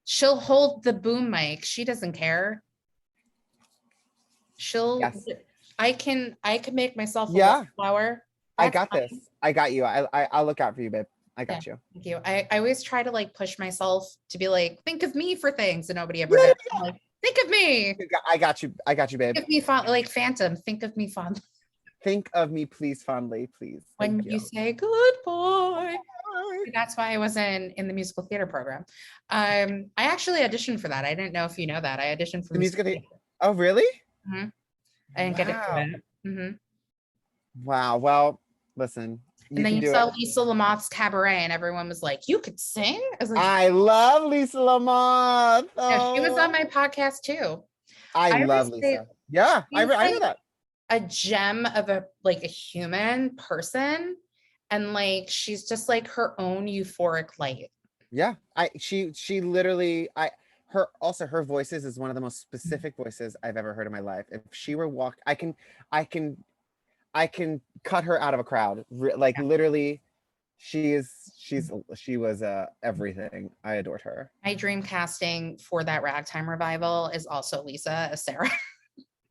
S1: she'll hold the boom mic. She doesn't care. I can make myself a flower.
S2: I got this. I got you. I'll look out for you, babe. I got you.
S1: Thank you. I always try to like push myself to be like, think of me for things, and nobody ever does. I'm like, think of me.
S2: I got you, babe.
S1: Think of me like Phantom. Think of me fondly.
S2: Think of me, please, fondly, please.
S1: When you say goodbye. That's why I wasn't in the musical theater program. I actually auditioned for that. I didn't know if you know that. I auditioned for
S2: the musical theater. Oh, really?
S1: Mm-hmm. I didn't get it for it. Mm-hmm.
S2: Wow. Well, listen.
S1: And then you saw Lisa Lamoth's Cabaret, and everyone was like, "You could sing."
S2: I love Lisa Lamothe. Oh.
S1: Yeah, she was on my podcast too.
S2: I love Lisa. Yeah, I know that.
S1: A gem of a human person, and like she's just like her own euphoric light.
S2: Yeah, she literally her voices is one of the most specific voices I've ever heard in my life. If she were I can cut her out of a crowd. Literally, she was everything. I adored her.
S1: My dream casting for that Ragtime revival is also Lisa as Sarah.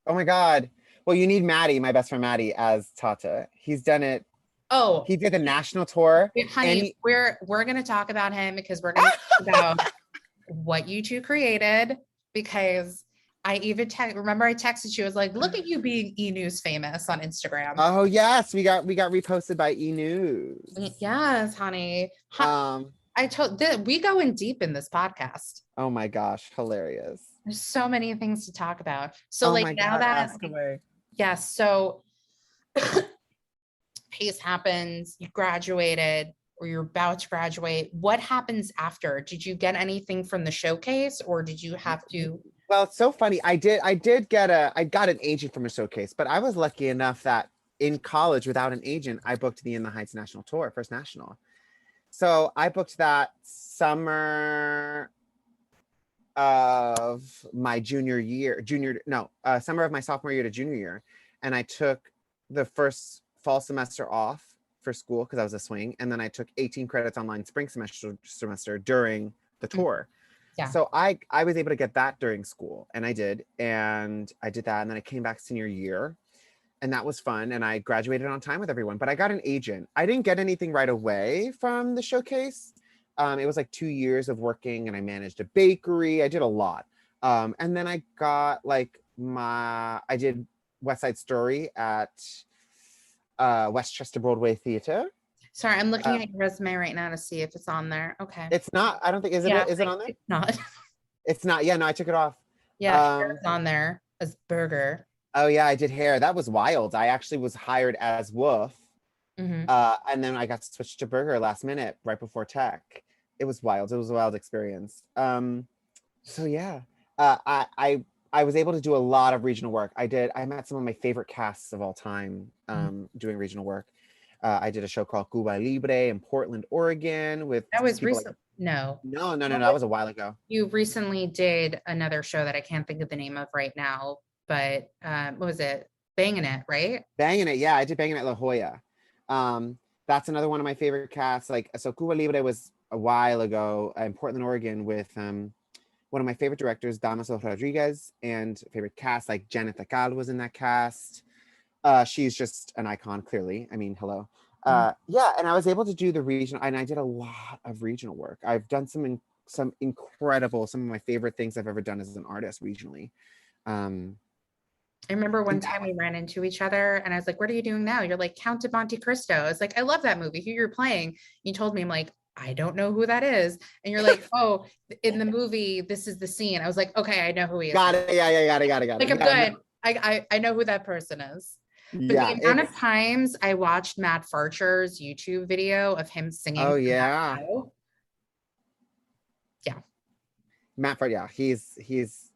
S2: Oh my God. Well, you need Maddie, my best friend Maddie, as Tata. He's done it.
S1: Oh,
S2: he did the national tour.
S1: Honey, we're gonna talk about him because we're gonna talk about what you two created because I even remember I texted you, I was like, look at you being E-News famous on Instagram.
S2: Oh yes, we got reposted by E-News.
S1: Yes, honey. We go in deep in this podcast.
S2: Oh my gosh, hilarious.
S1: There's so many things to talk about. So like now that
S2: ask away.
S1: Yes, so PACE happens, you graduated or you're about to graduate. What happens after? Did you get anything from the showcase or did you have to?
S2: Well, it's so funny. I got an agent from a showcase, but I was lucky enough that in college without an agent, I booked the In the Heights National Tour, First National. So I booked that summer of my summer of my sophomore year to junior year. And I took the first fall semester off for school because I was a swing. And then I took 18 credits online spring semester during the tour. Yeah. So I was able to get that during school and I did that. And then I came back senior year and that was fun. And I graduated on time with everyone, but I got an agent. I didn't get anything right away from the showcase. It was like 2 years of working and I managed a bakery. I did a lot. And then I got I did West Side Story at Westchester Broadway Theater.
S1: Sorry, I'm looking at your resume right now to see if it's on there. Okay.
S2: It's not. I don't think. Is it on there?
S1: It's not.
S2: It's not. Yeah, no, I took it off.
S1: Yeah, it's on there as Burger.
S2: Oh yeah, I did hair. That was wild. I actually was hired as Wolf. Mm-hmm. And then I got switched to Burger last minute right before tech. It was wild. It was a wild experience. So yeah, I was able to do a lot of regional work. I met some of my favorite casts of all time doing regional work. I did a show called Cuba Libre in Portland, Oregon with
S1: that was recent. No,
S2: that was a while ago.
S1: You recently did another show that I can't think of the name of right now, but what was it? Banging It, right?
S2: Banging It, yeah, I did Banging It La Jolla. That's another one of my favorite casts. So Cuba Libre was a while ago in Portland, Oregon with one of my favorite directors, Damaso Rodriguez, and favorite cast, like Janet Acal was in that cast. She's just an icon, clearly. I mean, hello. Yeah, and I was able to do the regional, and I did a lot of regional work. I've done some of my favorite things I've ever done as an artist regionally.
S1: I remember one time we ran into each other and I was like, what are you doing now? You're like, Count of Monte Cristo. I was like, I love that movie. Who you're playing? You told me, I'm like, I don't know who that is. And you're like, oh, in the movie, this is the scene. I was like, okay, I know who he is.
S2: Got it. Yeah, got it.
S1: Like, I'm good. I know who that person is. But the amount of times I watched Matt Farcher's YouTube video of him singing.
S2: Oh yeah.
S1: Yeah.
S2: Matt Farcher, yeah, he's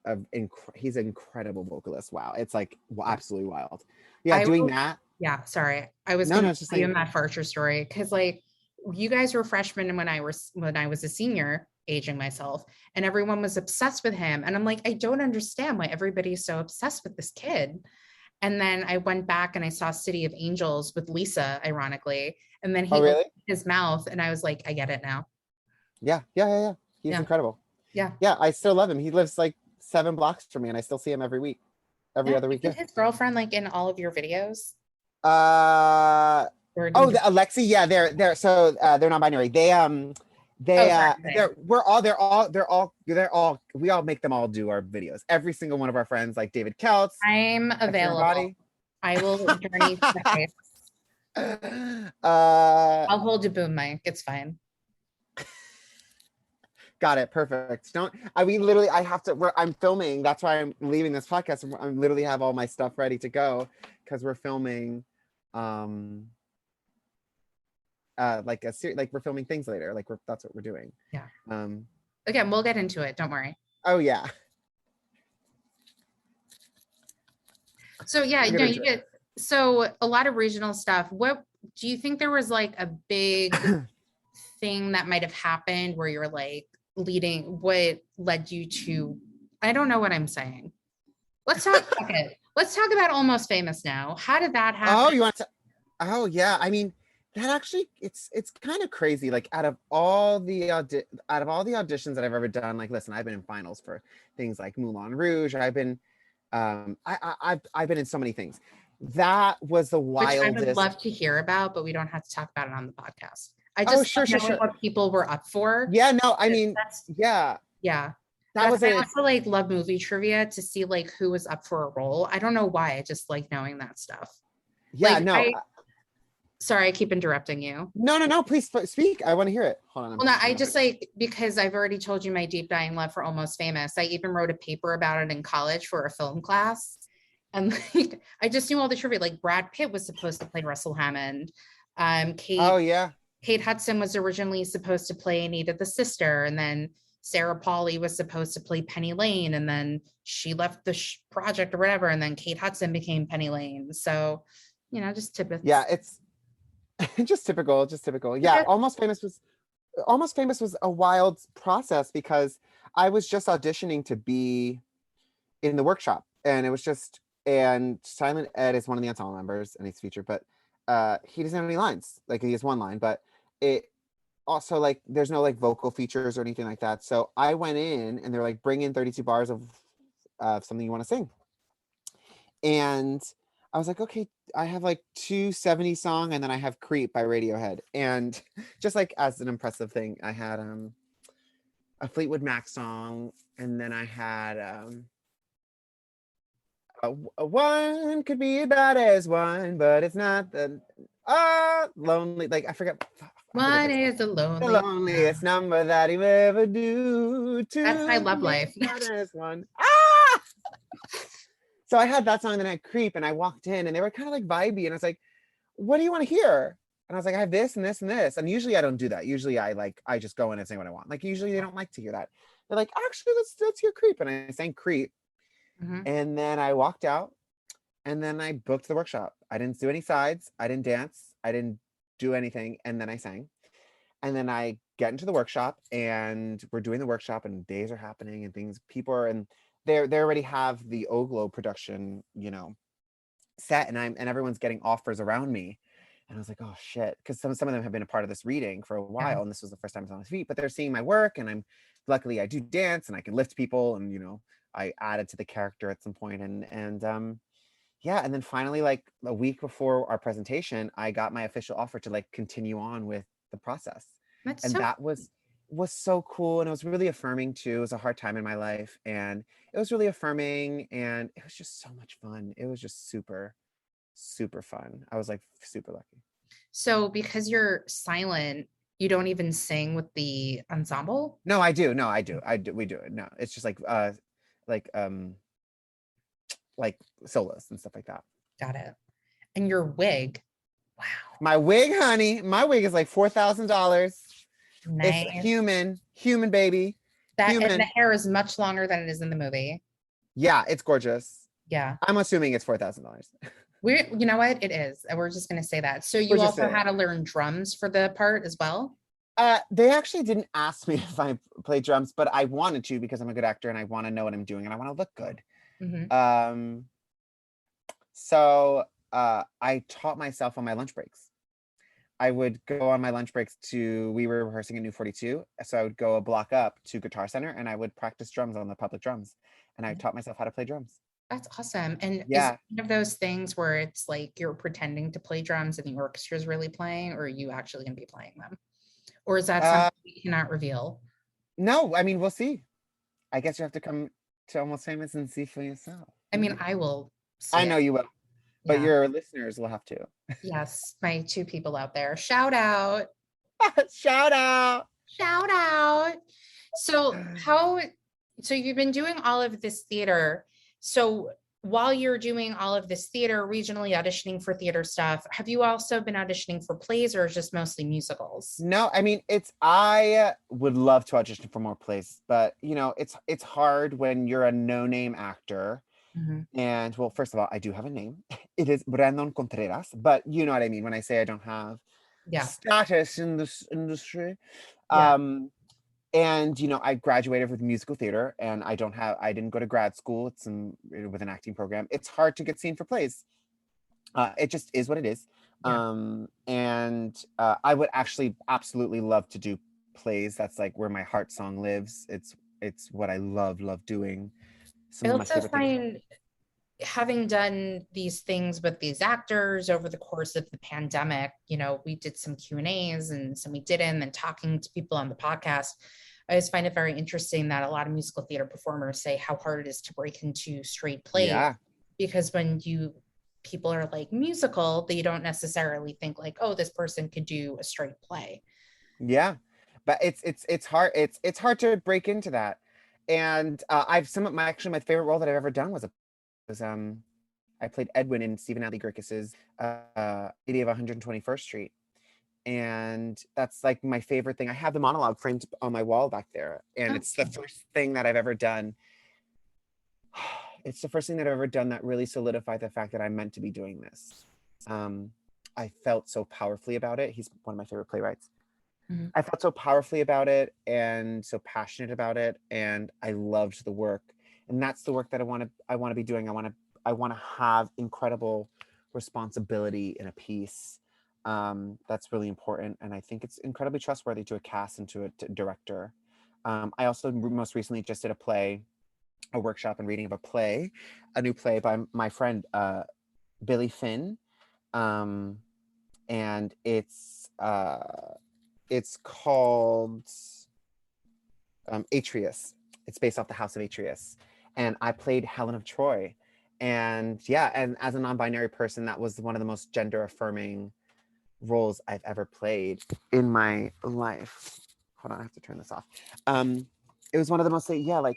S2: an incredible vocalist. Wow. It's like absolutely wild. Yeah, that.
S1: Yeah, sorry. I was going to tell you a Matt Farcher story because like you guys were freshmen when I was a senior, aging myself, and everyone was obsessed with him. And I'm like, I don't understand why everybody's so obsessed with this kid. And then I went back and I saw City of Angels with Lisa, ironically. And then he opened his mouth and I was like, I get it now.
S2: Yeah. He's incredible.
S1: Yeah.
S2: Yeah, I still love him. He lives like 7 blocks from me and I still see him every week. Every other week.
S1: Is his girlfriend like in all of your videos?
S2: Alexi, yeah, they're so they're non-binary. We all make them all do our videos. Every single one of our friends, like David Kelts.
S1: I'm available. I will journey to I'll hold a boom mic. It's fine.
S2: Got it. Perfect. I'm filming. That's why I'm leaving this podcast. I literally have all my stuff ready to go because we're filming we're filming things later. That's what we're doing.
S1: Yeah. Again, we'll get into it. Don't worry.
S2: Oh yeah.
S1: So yeah, you get a lot of regional stuff. What do you think there was like a big thing that might have happened where you're like what led you to, I don't know what I'm saying. Let's talk about Almost Famous now. How did that happen?
S2: Oh, you want to? Oh yeah. I mean, that actually, it's kind of crazy. Like out of all the auditions that I've ever done, like, listen, I've been in finals for things like Moulin Rouge. I've been, I've been in so many things. That was the wildest.
S1: Which I would love to hear about, but we don't have to talk about it on the podcast. I just
S2: sure.
S1: What people were up for.
S2: Yeah, no, I mean, yeah.
S1: Yeah.
S2: that was
S1: I
S2: a
S1: also like love movie trivia to see like who was up for a role. I don't know why. I just like knowing that stuff.
S2: yeah,
S1: Like
S2: no.
S1: I sorry, I keep interrupting you.
S2: No, please speak. I want to hear it. Hold on.
S1: Well, no, I just like because I've already told you my deep dying love for Almost Famous. I even wrote a paper about it in college for a film class. And like I just knew all the trivia. Like Brad Pitt was supposed to play Russell Hammond.
S2: Oh yeah.
S1: Kate Hudson was originally supposed to play Anita the sister, and then Sarah Pauli was supposed to play Penny Lane, and then she left the project or whatever, and then Kate Hudson became Penny Lane. So, just tidbits.
S2: Yeah, it's just typical. Yeah, Almost Famous was a wild process because I was just auditioning to be in the workshop, and and Silent Ed is one of the ensemble members and he's featured, but he doesn't have any lines. Like he has one line, but it also like there's no like vocal features or anything like that. So I went in and they're like, bring in 32 bars of something you want to sing. And I was like, okay, I have like 270 song and then I have Creep by Radiohead. And just like as an impressive thing, I had a Fleetwood Mac song, and then I had a one could be as bad as one, but it's not the lonely. Like I forget.
S1: One is the
S2: The loneliest number that you ever do.
S1: That's my love life.
S2: As one. So I had that song, then I had Creep, and I walked in, and they were kind of like vibey, and I was like, "What do you want to hear?" And I was like, "I have this and this and this." And usually I don't do that. Usually I just go in and sing what I want. Like usually they don't like to hear that. They're like, "Actually, let's hear Creep," and I sang Creep. Mm-hmm. And then I walked out, and then I booked the workshop. I didn't do any sides. I didn't dance. I didn't do anything. And then I sang. And then I get into the workshop, and we're doing the workshop, and days are happening, and people are, and they already have the Oglo production, set, and everyone's getting offers around me. And I was like, oh shit, because some of them have been a part of this reading for a while, yeah. And this was the first time I was on my feet, but they're seeing my work, and luckily I do dance and I can lift people, and I added to the character at some point, and yeah, and then finally, like a week before our presentation, I got my official offer to like continue on with the process. That was so cool, and it was really affirming too. It was a hard time in my life, and it was really affirming, and it was just so much fun. It was just super, super fun. I was like super lucky.
S1: So because you're silent, you don't even sing with the ensemble?
S2: No, I do. We do it. No, it's just like solos and stuff like that.
S1: Got it. And your wig. Wow.
S2: My wig, honey. My wig is like $4,000.
S1: Nice.
S2: It's human baby.
S1: And the hair is much longer than it is in the movie.
S2: Yeah, it's gorgeous.
S1: Yeah.
S2: I'm assuming it's $4,000.
S1: You know what? It is. And we're just going to say that. So you also had to learn drums for the part as well?
S2: They actually didn't ask me if I play drums, but I wanted to because I'm a good actor and I want to know what I'm doing and I want to look good. Mm-hmm. So I taught myself on my lunch breaks. I would go on my lunch breaks we were rehearsing at New 42. So I would go a block up to Guitar Center and I would practice drums on the public drums. And I taught myself how to play drums.
S1: That's awesome. And yeah. Is it one of those things where it's like you're pretending to play drums and the orchestra is really playing, or are you actually going to be playing them? Or is that something you cannot reveal?
S2: No, I mean, we'll see. I guess you have to come to Almost Famous and see for yourself.
S1: I mean, I will see
S2: I know you will. But your listeners will have to.
S1: Yes, my two people out there. Shout out.
S2: Shout out.
S1: Shout out. So you've been doing all of this theater. So while you're doing all of this theater, regionally auditioning for theater stuff, have you also been auditioning for plays or just mostly musicals?
S2: No, I mean, I would love to audition for more plays, but it's hard when you're a no-name actor. Mm-hmm. And well, first of all, I do have a name. It is Brandon Contreras, but you know what I mean when I say I don't have status in this industry. Yeah. And I graduated with musical theater, and I didn't go to grad school. It's with an acting program. It's hard to get seen for plays. It just is what it is. Yeah. And I would actually absolutely love to do plays. That's like where my heart song lives. It's what I love doing.
S1: I also find, having done these things with these actors over the course of the pandemic, we did some Q&As and some we didn't, and talking to people on the podcast, I always find it very interesting that a lot of musical theater performers say how hard it is to break into straight plays,
S2: Yeah.
S1: because when people are like musical, they don't necessarily think like, oh, this person could do a straight play.
S2: Yeah. But it's hard. It's hard to break into that. And I've some of my actually my favorite role that I've ever done was I played Edwin in Stephen Adly Grickus's Lady of 121st Street. And that's like my favorite thing. I have the monologue framed on my wall back there, and it's the first thing that I've ever done. It's the first thing that I've ever done that really solidified the fact that I'm meant to be doing this. I felt so powerfully about it. He's one of my favorite playwrights.
S1: Mm-hmm.
S2: I felt so powerfully about it and so passionate about it, and I loved the work. And that's the work that I want to be doing. I want to have incredible responsibility in a piece. That's really important, and I think it's incredibly trustworthy to a cast and to a director. I also most recently just did a workshop and reading of a new play by my friend Billy Finn, and it's called Atreus. It's based off the House of Atreus, and I played Helen of Troy. And yeah, and as a non-binary person, that was one of the most gender affirming roles I've ever played in my life. Hold on, I have to turn this off. It was one of the most like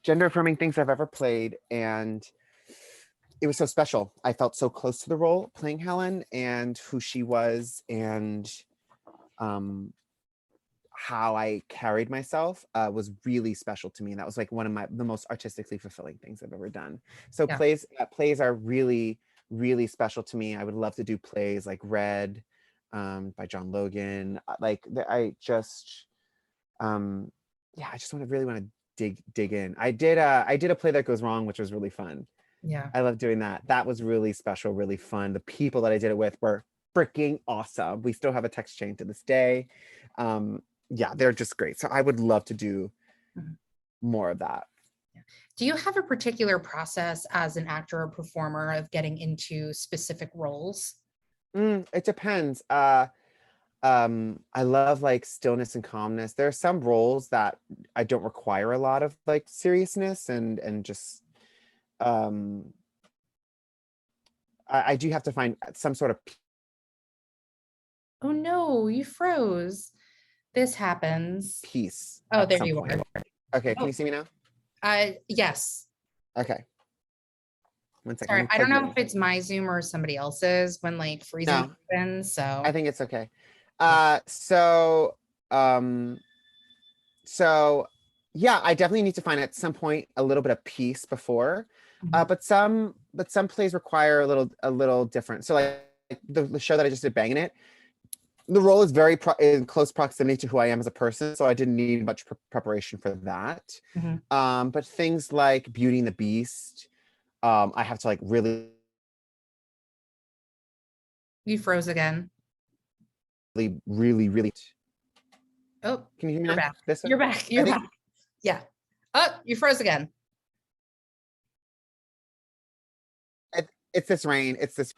S2: gender affirming things I've ever played, and it was so special. I felt so close to the role playing Helen and who she was, and how I carried myself was really special to me. And that was like one of the most artistically fulfilling things I've ever done. So
S1: Yeah.
S2: plays are really, really special to me. I would love to do plays like Red by John Logan. I just really want to dig in. I did a play that goes wrong, which was really fun.
S1: Yeah.
S2: I love doing that. That was really special, really fun. The people that I did it with were freaking awesome. We still have a text chain to this day. Yeah, they're just great. So I would love to do more of that.
S1: Do you have a particular process as an actor or performer of getting into specific roles?
S2: It depends. I love like stillness and calmness. There are some roles that I don't require a lot of like seriousness and just I do have to find some sort of
S1: Oh no, you froze. This happens.
S2: peace
S1: Oh,
S2: at
S1: there
S2: some
S1: you
S2: point.
S1: are.
S2: Okay, can
S1: Oh,
S2: you see me now?
S1: yes.
S2: Okay. One second. Let
S1: Sorry,
S2: me
S1: I
S2: plug
S1: don't
S2: you
S1: know
S2: in.
S1: if it's my Zoom or somebody else's when like freezing
S2: No,
S1: happens.
S2: I
S1: So
S2: think it's okay.
S1: yeah.
S2: Um, so yeah, I definitely need to find at some point a little bit of peace before.
S1: Mhm.
S2: But some plays require a little different. So like the show that I just did, Banging It, the role is very in close proximity to who I am as a person, so I didn't need much preparation for that.
S1: Mhm.
S2: But things like Beauty and the Beast, I have to like really,
S1: You froze again.
S2: really, really, really.
S1: Oh,
S2: Can you hear me
S1: you're
S2: now?
S1: back.
S2: This one?
S1: You're back.
S2: I
S1: You're
S2: think
S1: back. Yeah. Oh, you froze again.
S2: it's this rain. It's this.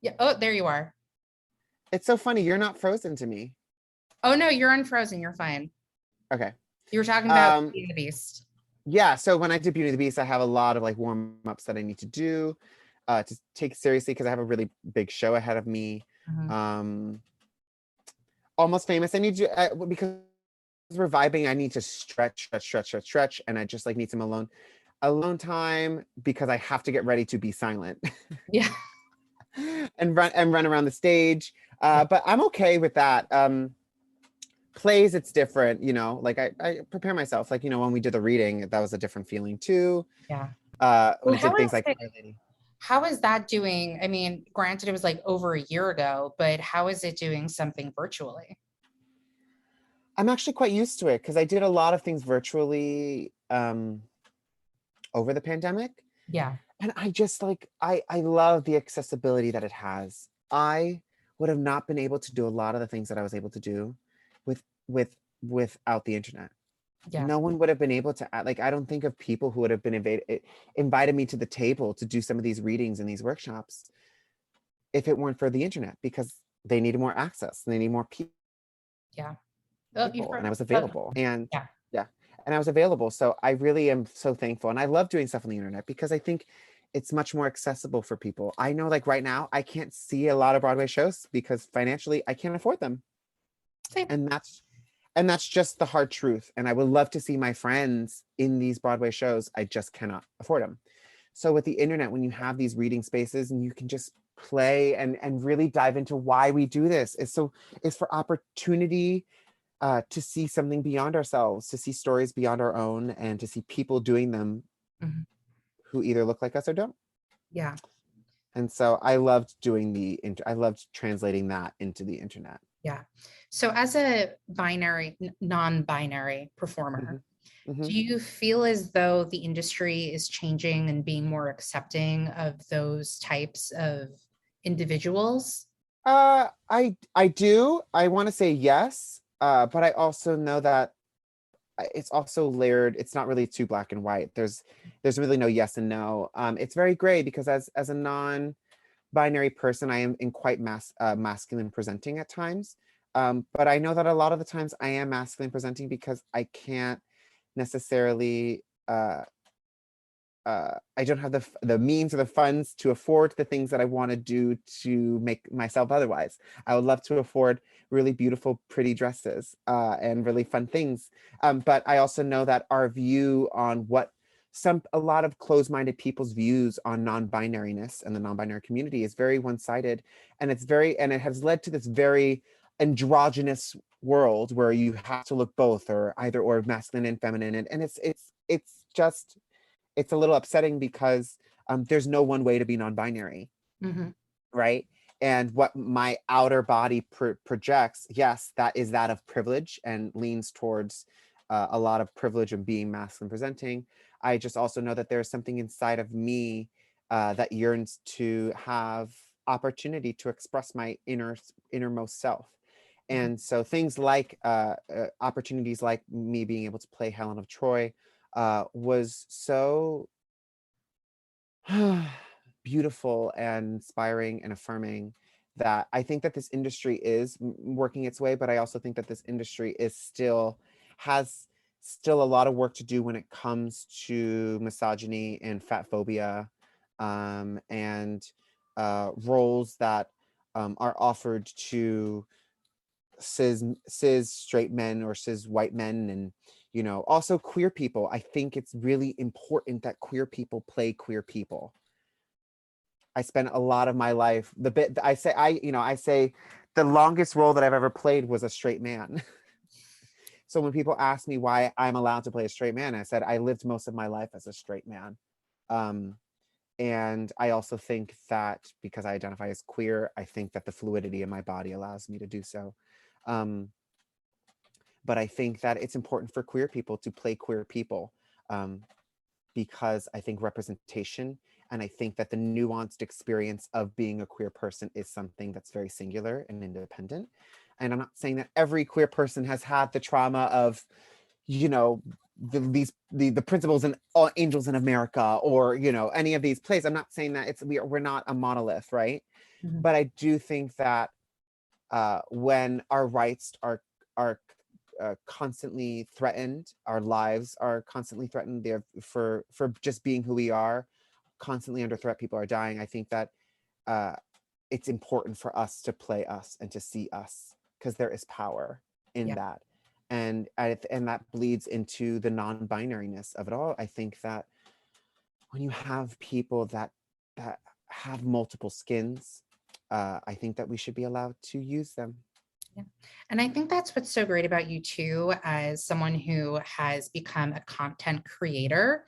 S1: Yeah. Oh, there you are.
S2: It's so funny. You're not frozen to me.
S1: Oh no, you're unfrozen. You're fine.
S2: Okay.
S1: You were talking about Beauty and the Beast.
S2: Yeah. So when I did Beauty and the Beast, I have a lot of like warm ups that I need to do to take seriously because I have a really big show ahead of me.
S1: Mhm.
S2: Almost Famous. I need to because we're vibing. I need to stretch, and I just like need some alone time because I have to get ready to be silent.
S1: Yeah.
S2: and run around the stage. But I'm okay with that. Plays, it's different, like I prepare myself. Like, when we did the reading, that was a different feeling too.
S1: Yeah.
S2: When
S1: Well,
S2: I did things like Fair Lady.
S1: how is that doing? I mean, granted, it was like over a year ago, but how is it doing something virtually?
S2: I'm actually quite used to it because I did a lot of things virtually over the pandemic.
S1: Yeah.
S2: And I just like I love the accessibility that it has. I would have not been able to do a lot of the things that I was able to do with with without the internet.
S1: Yeah.
S2: No one would have been able to like I don't think of people who would have been invited me to the table to do some of these readings and these workshops if it weren't for the internet because they needed more access and they need more people.
S1: Yeah.
S2: people, and I was available. And
S1: yeah.
S2: yeah, and I was available. So I really am so thankful. And I love doing stuff on the internet because I think it's much more accessible for people. I know, like right now, I can't see a lot of Broadway shows because financially I can't afford them.
S1: Same.
S2: And that's just the hard truth. And I would love to see my friends in these Broadway shows. I just cannot afford them. So with the internet, when you have these reading spaces and you can just play and really dive into why we do this, it's for opportunity to see something beyond ourselves, to see stories beyond our own, and to see people doing them who either look like us or don't.
S1: Yeah.
S2: And so I loved I loved translating that into the internet.
S1: Yeah. So as a non-binary performer, do you feel as though the industry is changing and being more accepting of those types of individuals?
S2: I do. I want to say yes, but I also know that it's also layered. It's not really too black and white. There's really no yes and no. It's very gray because as a non-binary person, I am in quite masculine presenting at times. But I know that a lot of the times I am masculine presenting because I can't necessarily I don't have the means or the funds to afford the things that I want to do to make myself otherwise. I would love to afford really beautiful, pretty dresses and really fun things. But I also know that our view on what a lot of closed-minded people's views on non-binariness and the non-binary community is very one-sided, and it has led to this very androgynous world where you have to look both or either or masculine and feminine, and it's just it's a little upsetting because there's no one way to be non-binary, right? And what my outer body projects, yes, that is that of privilege and leans towards a lot of privilege and being masculine presenting. I just also know that there's something inside of me that yearns to have opportunity to express my innermost self. And so things like opportunities like me being able to play Helen of Troy was so beautiful and inspiring and affirming that I think that this industry is working its way, but I also think that this industry has still a lot of work to do when it comes to misogyny and fat phobia, and roles that are offered to cis straight men or cis white men, and also queer people. I think it's really important that queer people play queer people. I spent a lot of my life, I say the longest role that I've ever played was a straight man. So when people ask me why I'm allowed to play a straight man, I said I lived most of my life as a straight man. And I also think that because I identify as queer, I think that the fluidity in my body allows me to do so. But I think that it's important for queer people to play queer people, because I think representation, and I think that the nuanced experience of being a queer person is something that's very singular and independent. And I'm not saying that every queer person has had the trauma of, the principles and Angels in America, or any of these plays. I'm not saying that we're not a monolith, right? But I do think that when our rights are constantly threatened, our lives are constantly threatened, they're for just being who we are, constantly under threat, people are dying. I think that it's important for us to play us and to see us, because there is power in that. And that bleeds into the non-binariness of it all. I think that when you have people that have multiple skins, I think that we should be allowed to use them.
S1: Yeah. And I think that's what's so great about you too, as someone who has become a content creator,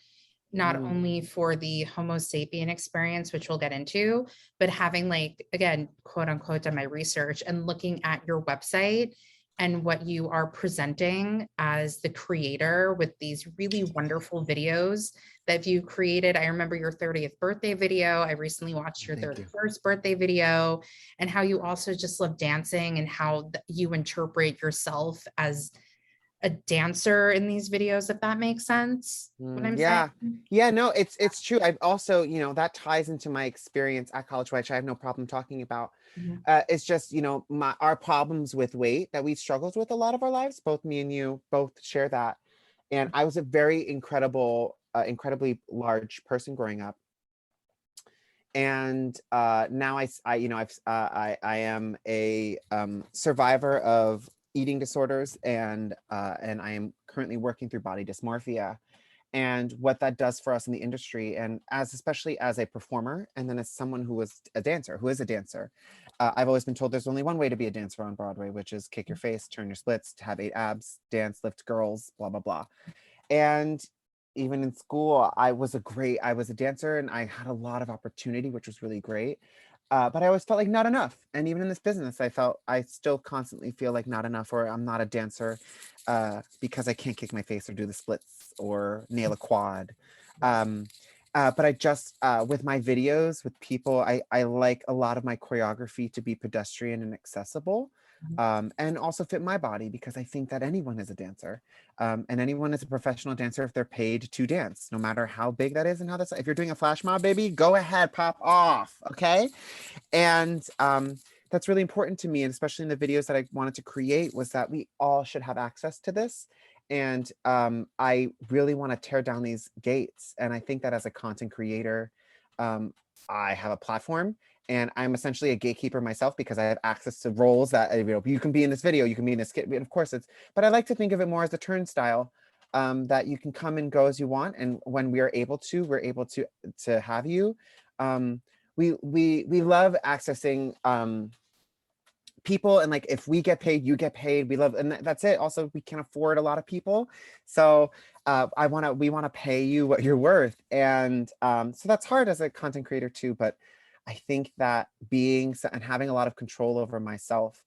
S1: not only for the Homo Sapien experience, which we'll get into, but having, like, again, quote unquote, done my research and looking at your website and what you are presenting as the creator with these really wonderful videos that you created. I remember your 30th birthday video. I recently watched your 31st birthday video, and how you also just love dancing and how you interpret yourself as a dancer in these videos, if that makes sense, what I'm saying.
S2: Yeah, no, it's true. I've also, that ties into my experience at college, which I have no problem talking about.
S1: Mhm.
S2: It's just, our problems with weight that we struggled with a lot of our lives. Both me and you both share that. And I was a very incredibly large person growing up. And now I am a survivor of eating disorders, and I am currently working through body dysmorphia, and what that does for us in the industry, and especially as a performer, and then as someone who is a dancer. I've always been told there's only one way to be a dancer on Broadway, which is kick your face, turn your splits, to have 8 abs, dance, lift girls, blah blah blah. And even in school, I was a dancer, and I had a lot of opportunity, which was really great. But I always felt like not enough. And even in this business, I still constantly feel like not enough, or I'm not a dancer because I can't kick my face or do the splits or nail a quad. But I just, with my videos with people, I like a lot of my choreography to be pedestrian and accessible. And also fit my body, because I think that anyone is a dancer, and anyone is a professional dancer if they're paid to dance, no matter how big that is. And if you're doing a flash mob, baby, go ahead, pop off. Okay. And that's really important to me, and especially in the videos that I wanted to create, was that we all should have access to this. And I really want to tear down these gates. And I think that as a content creator, I have a platform, and I'm essentially a gatekeeper myself, because I have access to roles that, you can be in this video, you can be in this skit. Of course, but I like to think of it more as a turnstile, that you can come and go as you want. And when we're able to have you. We love accessing people, and like, if we get paid, you get paid. We love, and that's it. Also, we can afford a lot of people, so we want to pay you what you're worth. And so that's hard as a content creator too. But I think that and having a lot of control over myself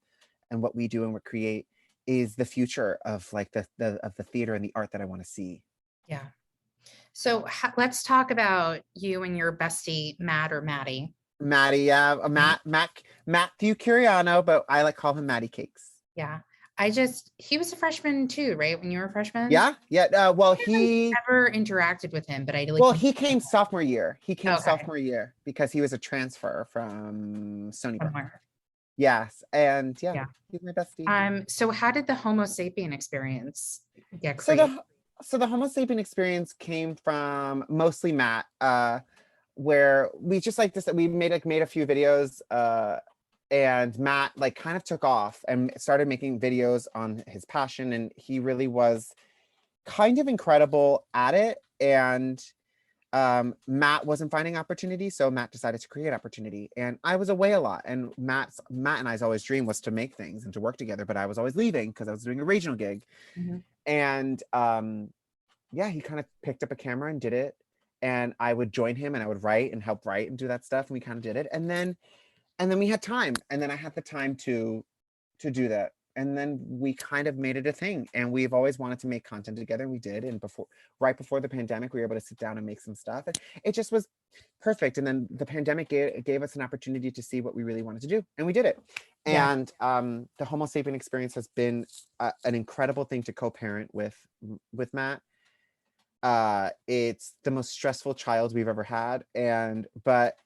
S2: and what we do and what create is the future of like the theater and the art that I want to see.
S1: Yeah. So let's talk about you and your bestie, Matt or Maddie.
S2: Maddie, yeah, Matthew Curiano, but I like call him Matty Cakes.
S1: Yeah. He was a freshman too, right? When you were a freshman?
S2: Yeah. Well, he
S1: never interacted with him, but I like.
S2: Well, he came sophomore year.
S1: Okay.
S2: Because he was a transfer from Stony Brook.
S1: Somewhere.
S2: Yes. And
S1: Yeah.
S2: he's my bestie.
S1: So how did the Homo Sapien Experience get
S2: So
S1: created?
S2: the Homo Sapien Experience came from mostly Matt, where we just like this. We made a few videos, and Matt like kind of took off and started making videos on his passion, and he really was kind of incredible at it. And Matt wasn't finding opportunity, so Matt decided to create opportunity. And I was away a lot, and Matt and I's always dream was to make things and to work together, but I was always leaving because I was doing a regional gig.
S1: Mm-hmm.
S2: And he kind of picked up a camera and did it, and I would join him, and I would write and help write and do that stuff, and we kind of did it. And then we had time, and then I had the time to do that. And then we kind of made it a thing, and we've always wanted to make content together, and we did. And right before the pandemic, we were able to sit down and make some stuff, and it just was perfect. And then the pandemic gave us an opportunity to see what we really wanted to do, and we did it.
S1: Yeah.
S2: And the Homo Sapien Experience has been an incredible thing to co-parent with Matt. It's the most stressful child we've ever had, but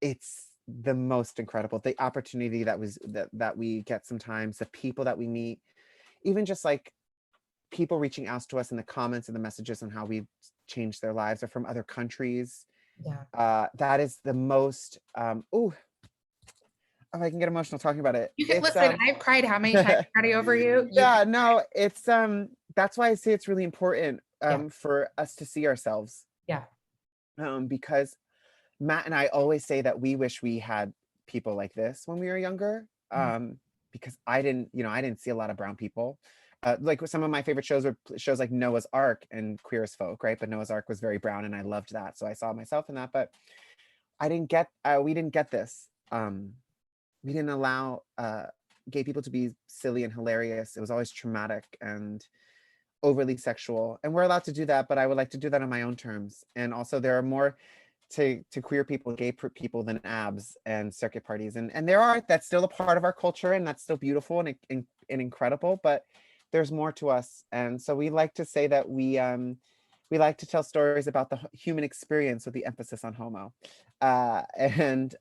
S2: it's the most incredible, the opportunity that we get sometimes, the people that we meet, even just like people reaching out to us in the comments and the messages on how we've changed their lives, or from other countries. That is the most I can get emotional talking about it.
S1: Listen, I've cried how many times already over you?
S2: No, it's that's why I say it's really important for us to see ourselves. Because Matt and I always say that we wish we had people like this when we were younger, because I didn't see a lot of brown people. Like some of my favorite shows were shows like Noah's Ark and Queer as Folk, right? But Noah's Ark was very brown, and I loved that, so I saw myself in that. But we didn't get this. We didn't allow gay people to be silly and hilarious. It was always traumatic and overly sexual, and we're allowed to do that, but I would like to do that on my own terms. And also, there are more to queer people, gay people, than abs and circuit parties, and that's still a part of our culture, and that's still beautiful and incredible. But there's more to us. And so we like to say that we like to tell stories about the human experience with the emphasis on homo. And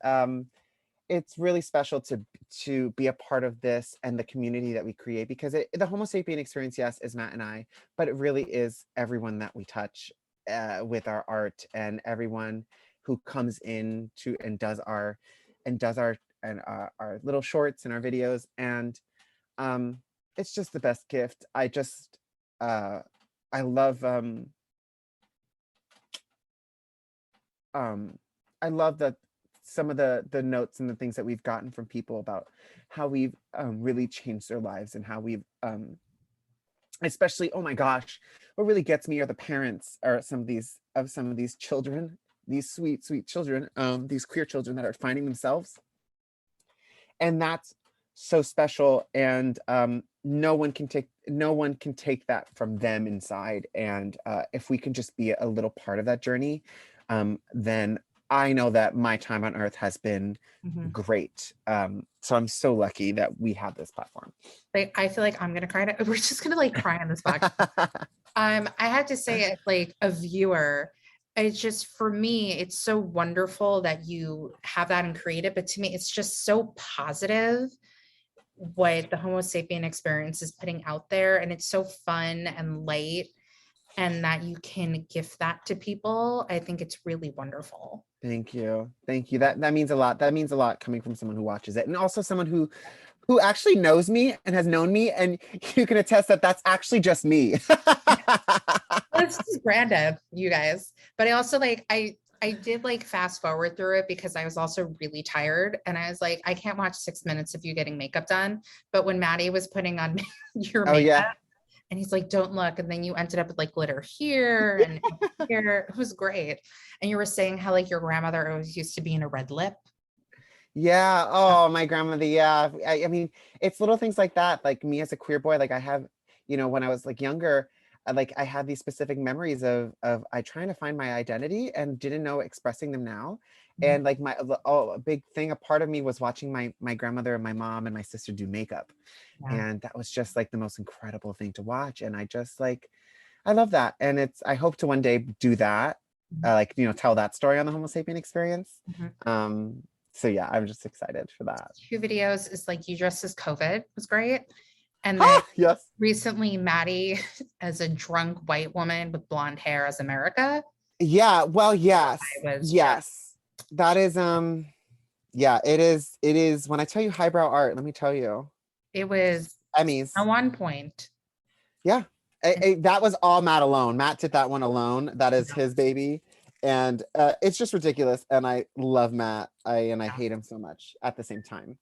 S2: it's really special to be a part of this and the community that we create, because the Homo Sapien Experience, yes, is Matt and I, but it really is everyone that we touch with our art, and everyone who comes in to and does our our little shorts and our videos. And it's just the best gift. I love I love that some of the notes and the things that we've gotten from people about how we've really changed their lives, and how we've especially, oh my gosh, what really gets me are the parents or some of these children, these sweet children, these queer children that are finding themselves. And that's so special. And no one can take that from them inside. And if we can just be a little part of that journey, then I know that my time on earth has been great. So I'm so lucky that we have this platform.
S1: Like, I feel like I'm gonna cry. We're just gonna like cry on this podcast. I have to say, as like a viewer, it's just, for me, it's so wonderful that you have that and create it. But to me, it's just so positive what the Homo Sapien Experience is putting out there, and it's so fun and light, and that you can gift that to people. I think it's really wonderful.
S2: Thank you. That means a lot. That means a lot coming from someone who watches it, and also someone who actually knows me and has known me, and you can attest that that's actually just me.
S1: This is Brandon, you guys. But I also like, I did like fast forward through it because I was also really tired, and I was like, I can't watch 6 minutes of you getting makeup done. But when Maddie was putting on your makeup,
S2: yeah.
S1: and he's like, don't look, and then you ended up with like glitter here and here. It was great. And you were saying how like your grandmother always used to be in a red lip.
S2: Yeah. Oh, my grandmother. Yeah. I mean, it's little things like that. Like me as a queer boy, like I have, when I was like younger, like I had these specific memories of I trying to find my identity and didn't know expressing them now. And like a big thing, a part of me was watching my grandmother and my mom and my sister do makeup.
S1: Yeah.
S2: And that was just like the most incredible thing to watch. And I just like, I love that. And I hope to one day do that, tell that story on the Homo Sapien Experience. So yeah, I'm just excited for that.
S1: 2 videos is like you dressed as COVID was great. And then
S2: yes,
S1: recently Maddie as a drunk white woman with blonde hair as America.
S2: Yeah, well, yes. Yes. That is yeah, it is when I tell you highbrow art, let me tell you.
S1: It was
S2: Emmys.
S1: at one point.
S2: Yeah. That was all Matt alone. Matt did that one alone. That is his baby. And it's just ridiculous. And I love Matt. I hate him so much at the same time.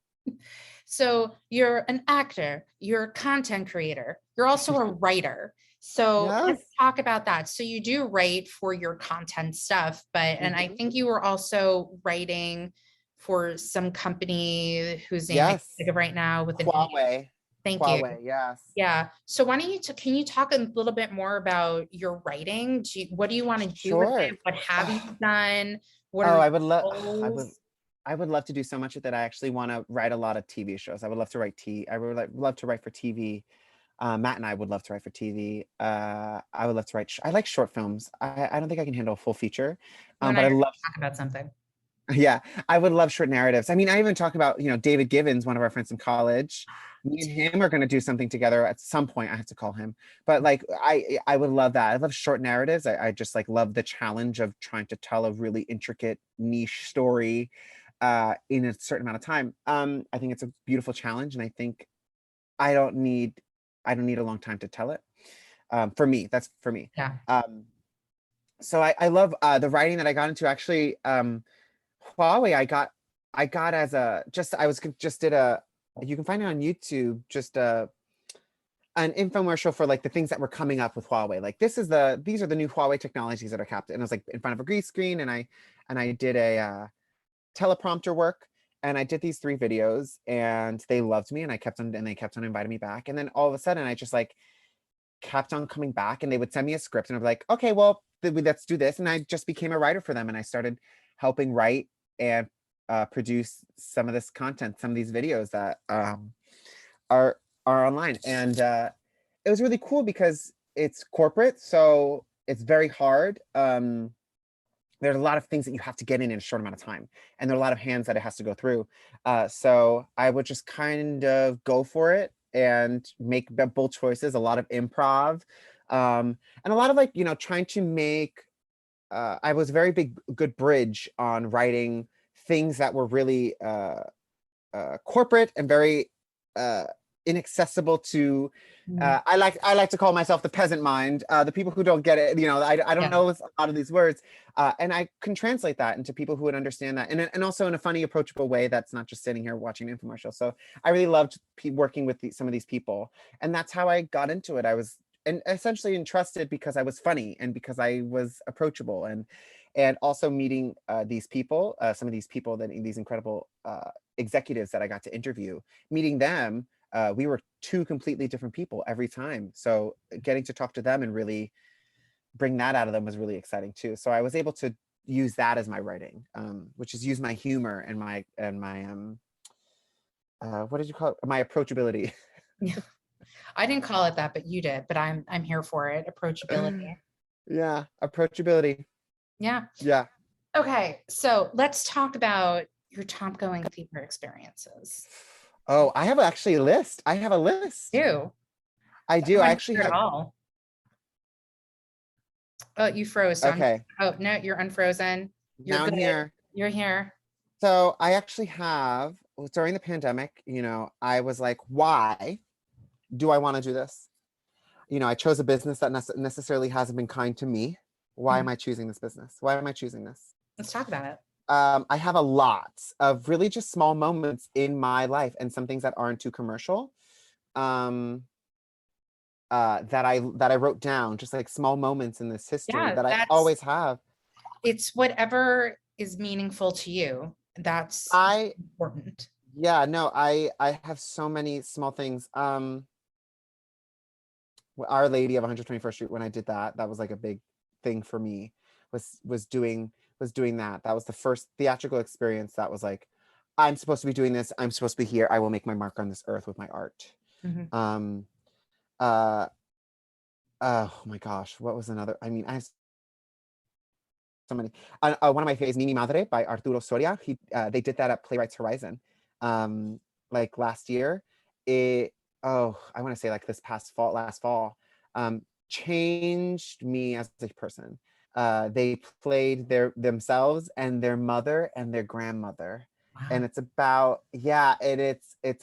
S1: So you're an actor, you're a content creator, you're also a writer. So let's talk about that. So you do write for your content stuff, but and I think you were also writing for some company whose name I think of right now with the
S2: Broadway.
S1: Thank you.
S2: Yes.
S1: Yeah. So why don't you can you talk a little bit more about your writing? What do you want to do with it? What have you done? What are
S2: I would love to do so much with it. I actually want to write a lot of TV shows. I would love to write I would love to write for TV. Matt and I would love to write for TV. I would love to write. I like short films. I don't think I can handle a full feature, but I love
S1: to talk about something.
S2: Yeah, I would love short narratives. I mean, I even talk about, David Givens, one of our friends from college. Me and him are going to do something together at some point. I have to call him, but like, I would love that. I love short narratives. I just like love the challenge of trying to tell a really intricate niche story in a certain amount of time. I think it's a beautiful challenge, and I think I don't need a long time to tell it. For me, that's for me.
S1: Yeah.
S2: So I love the writing that I got into. Actually, Huawei, I got as you can find it on YouTube, just an infomercial for like the things that were coming up with Huawei. Like these are the new Huawei technologies that are capped. And I was like in front of a green screen, and I did a teleprompter work, and I did these 3 videos, and they loved me, and they kept on inviting me back. And then all of a sudden I just like kept on coming back, and they would send me a script, and I'm like, okay, well, let's do this. And I just became a writer for them, and I started helping write and produce some of this content, some of these videos that are online. And it was really cool because it's corporate, so it's very hard. There's a lot of things that you have to get in a short amount of time, and there are a lot of hands that it has to go through. So I would just kind of go for it and make bold choices, a lot of improv, and a lot of like, trying to make, I was very good bridge on writing things that were really corporate and very inaccessible to I like to call myself the peasant mind, the people who don't get it, I don't know a lot of these words, and I can translate that into people who would understand that, and also in a funny, approachable way that's not just sitting here watching an infomercial. So I really loved working with some of these people, and that's how I got into it. I was essentially entrusted because I was funny and because I was approachable, and also meeting these people, some of these people, these incredible executives that I got to interview, meeting them. We were two completely different people every time. So getting to talk to them and really bring that out of them was really exciting too. So I was able to use that as my writing, which is use my humor and my what did you call it? My approachability.
S1: Yeah. I didn't call it that, but you did. But I'm here for it. Approachability.
S2: Yeah, approachability.
S1: Yeah.
S2: Yeah.
S1: Okay, so let's talk about your top going theater experiences.
S2: Oh, I have actually a list. I have a list.
S1: You.
S2: I do. I actually
S1: at
S2: have.
S1: all. Oh, you froze. So
S2: Okay.
S1: oh no, you're unfrozen. You're
S2: Now
S1: good.
S2: I'm here.
S1: You're here.
S2: So I actually have, during the pandemic, I was like, why do I want to do this? I chose a business that necessarily hasn't been kind to me. Why am I choosing this business? Why am I choosing this?
S1: Let's talk about it.
S2: I have a lot of really just small moments in my life and some things that aren't too commercial, that I wrote down, just like small moments in this history that I always have.
S1: It's whatever is meaningful to you. That's important.
S2: Yeah, no, I have so many small things. Our Lady of 121st Street, when I did that was like a big thing for me, was doing that. That was the first theatrical experience that was like, I'm supposed to be doing this. I'm supposed to be here. I will make my mark on this earth with my art. Oh my gosh, what was another? I mean, I have so many. One of my favorites, Mi Madre by Arturo Soria. They did that at Playwrights Horizon, like last year. I want to say like last fall, changed me as a person. They played themselves and their mother and their grandmother. Wow. And it's about, it's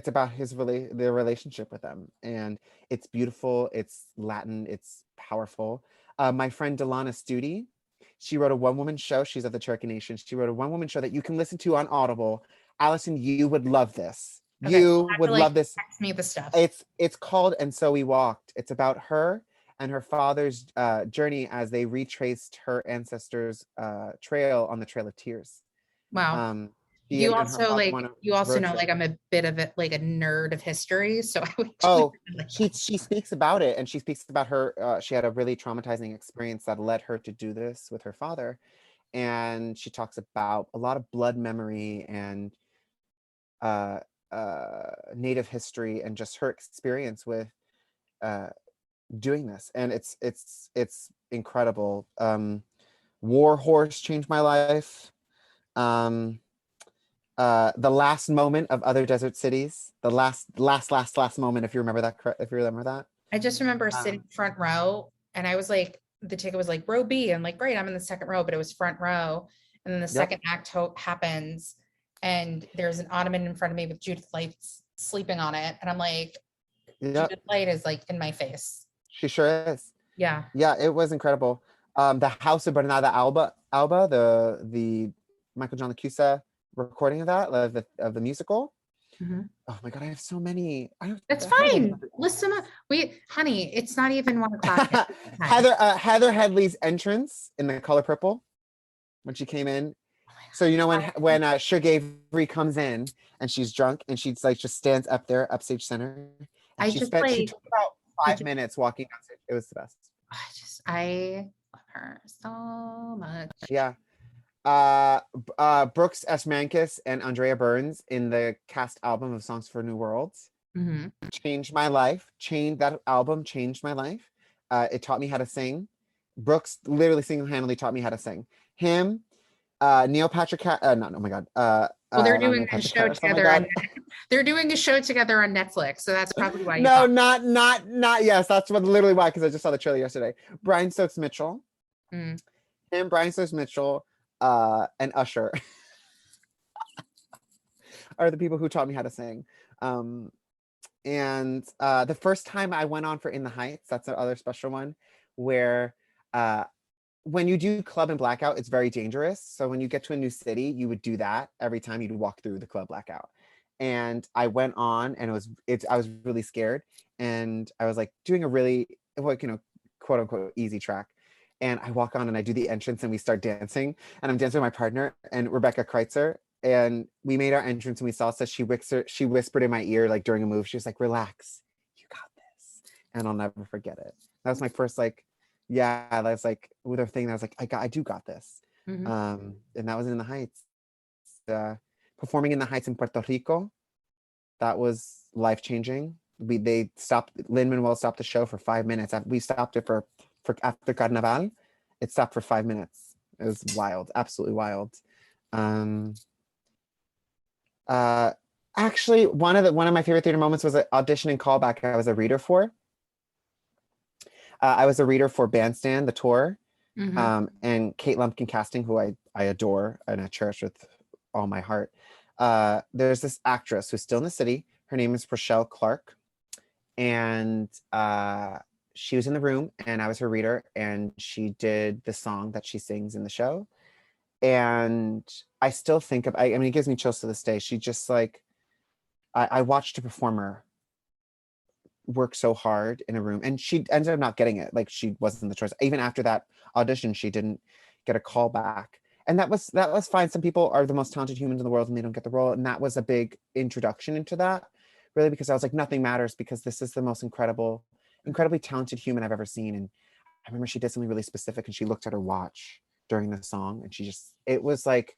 S2: about their relationship with them, and it's beautiful, it's Latin, it's powerful. My friend Delana Studi, she wrote a one-woman show. She's of the Cherokee Nation. She wrote a one-woman show that you can listen to on Audible. Allison, you would love this. Okay, you would love this.
S1: Text me the stuff.
S2: It's called And So We Walked. It's about her and her father's journey as they retraced her ancestors' trail on the Trail of Tears.
S1: Wow. You also know like I'm a bit of it, like a nerd of history, so I would
S2: she speaks about it, and she speaks about her she had a really traumatizing experience that led her to do this with her father, and she talks about a lot of blood memory and Native history and just her experience with doing this, and it's incredible. War Horse changed my life. The last moment of Other Desert Cities, the last moment, if you remember that. I
S1: just remember sitting front row, and I was like, the ticket was like row B, and like, great, I'm in the second row, but it was front row. And then the second act happens, and there's an ottoman in front of me with Judith Light sleeping on it, and I'm like, Judith Light is like in my face.
S2: She sure is.
S1: Yeah,
S2: it was incredible. The House of Bernarda Alba, the Michael John LaCusa recording of that, of the musical. Oh my god, I have so many.
S1: That's fine. Listen up. Honey, it's not even 1 o'clock.
S2: Heather Headley's entrance in The Color Purple when she came in. So when Sugar Avery comes in and she's drunk and she's like just stands up there, upstage center. And she took about 5 minutes walking downstairs. It was the best.
S1: I love her so much.
S2: Yeah. Brooks Ashmankis and Andrea Burns in the cast album of Songs for New Worlds. Changed my life. That album changed my life. It taught me how to sing. Brooks literally single-handedly taught me how to sing. Him, Neil Patrick, no, oh my God.
S1: Well, they're
S2: not
S1: doing
S2: Neil
S1: a
S2: Patrick
S1: show
S2: Harris. Oh my
S1: together
S2: God.
S1: they're doing a show together on Netflix, so that's probably why you
S2: No,
S1: thought.
S2: not yes. That's what literally why, because I just saw the trailer yesterday. Brian Stokes Mitchell.
S1: Mm.
S2: Him, Brian Stokes Mitchell, and Usher are the people who taught me how to sing. And the first time I went on for In the Heights, that's another special one, where when you do club and blackout, it's very dangerous. So when you get to a new city, you would do that every time you'd walk through the club blackout. And I went on, and I was really scared, and I was like doing a really, like, quote unquote easy track. And I walk on and I do the entrance and we start dancing, and I'm dancing with my partner and Rebecca Kreitzer, and we made our entrance and we salsa. She whispered in my ear, like during a move, she was like, "Relax, you got this." And I'll never forget it. That was my first, like, yeah, that's like with her thing. I was like, I do got this. And that was in the Heights. Performing in the Heights in Puerto Rico, that was life changing. They stopped, Lin-Manuel stopped the show for 5 minutes. We stopped it for after Carnaval. It stopped for 5 minutes. It was wild, absolutely wild. Actually, one of my favorite theater moments was an audition and callback I was a reader for. I was a reader for Bandstand, the tour, and Kate Lumpkin Casting, who I adore and I cherish with all my heart. There's this actress who's still in the city. Her name is Rochelle Clark, and she was in the room, and I was her reader, and she did the song that she sings in the show. And I still think of, I mean, it gives me chills to this day. She just, like, I watched a performer work so hard in a room, and she ended up not getting it. Like, she wasn't the choice. Even after that audition, she didn't get a call back. And that was fine. Some people are the most talented humans in the world and they don't get the role. And that was a big introduction into that, really, because I was like, nothing matters, because this is the most incredibly talented human I've ever seen. And I remember she did something really specific, and she looked at her watch during the song, and it was like,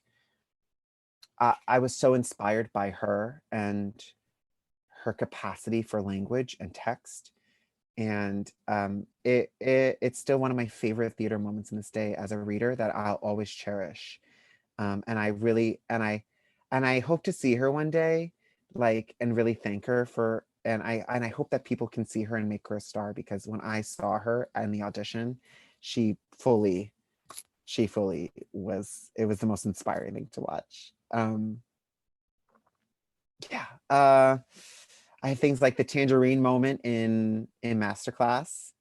S2: I was so inspired by her and her capacity for language and text. And it's still one of my favorite theater moments in this day as a reader that I'll always cherish. And I hope to see her one day, like, and really thank her for, and I hope that people can see her and make her a star, because when I saw her in the audition, she fully was, it was the most inspiring thing to watch. I have things like the tangerine moment in Masterclass,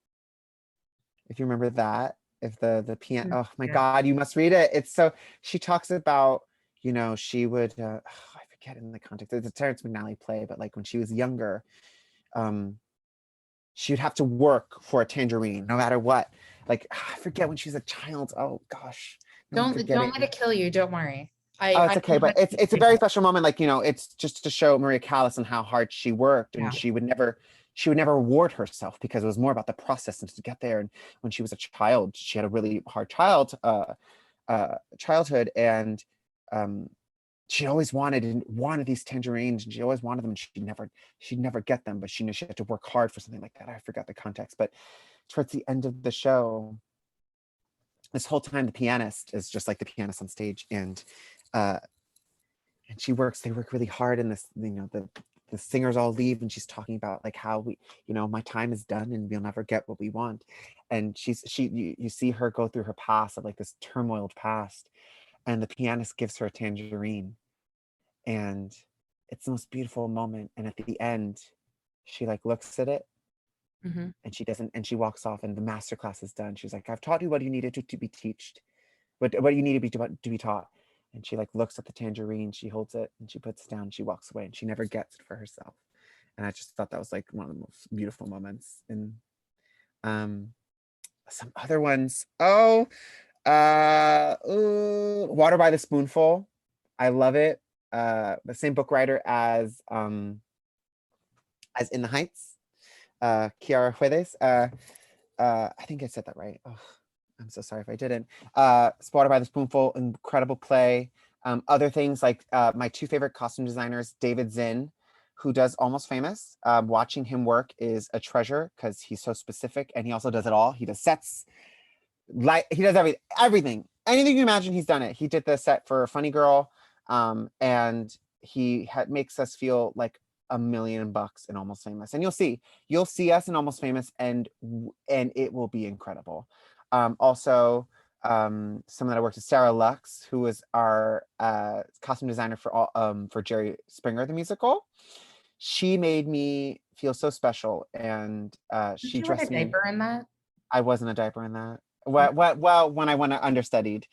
S2: if you remember that. If the piano, oh my God, you must read it. It's so, she talks about, she would, I forget in the context, it's a Terrence McNally play, but like when she was younger, she would have to work for a tangerine no matter what. Like, I forget when she was a child. Oh gosh.
S1: Don't let it kill you. Don't worry.
S2: It's okay, but it's a very special moment. Like, it's just to show Maria Callas and how hard she worked, and she would never reward herself, because it was more about the process and to get there. And when she was a child, she had a really hard childhood, and she always wanted these tangerines, and she always wanted them, and she'd never get them, but she knew she had to work hard for something like that. I forgot the context, but towards the end of the show, this whole time the pianist is just like the pianist on stage, and they work really hard, and this, the singers all leave, and she's talking about like how my time is done and we'll never get what we want. And you see her go through her past of like this turmoiled past, and the pianist gives her a tangerine, and it's the most beautiful moment. And at the end, she like looks at it, and she doesn't, and she walks off, and the master class is done. She's like, I've taught you what you needed to be taught, what you need to be taught. And she like looks at the tangerine, she holds it, and she puts it down, she walks away, and she never gets it for herself. And I just thought that was like one of the most beautiful moments. And some other ones, Water by the Spoonful, I love it. The same book writer as In the Heights, Kiara Jueves. I think I said that right. I'm so sorry if I didn't. Spotted by the Spoonful, incredible play. Other things like my two favorite costume designers, David Zinn, who does Almost Famous. Watching him work is a treasure because he's so specific, and he also does it all. He does sets, he does everything. Anything you imagine, he's done it. He did the set for Funny Girl, and he makes us feel like $1,000,000 in Almost Famous. And you'll see us in Almost Famous, and it will be incredible. Also, someone that I worked with, Sarah Lux, who was our costume designer for Jerry Springer the musical. She made me feel so special, and she dressed me.
S1: Diaper in that?
S2: I wasn't a diaper in that. Well, when I went understudied,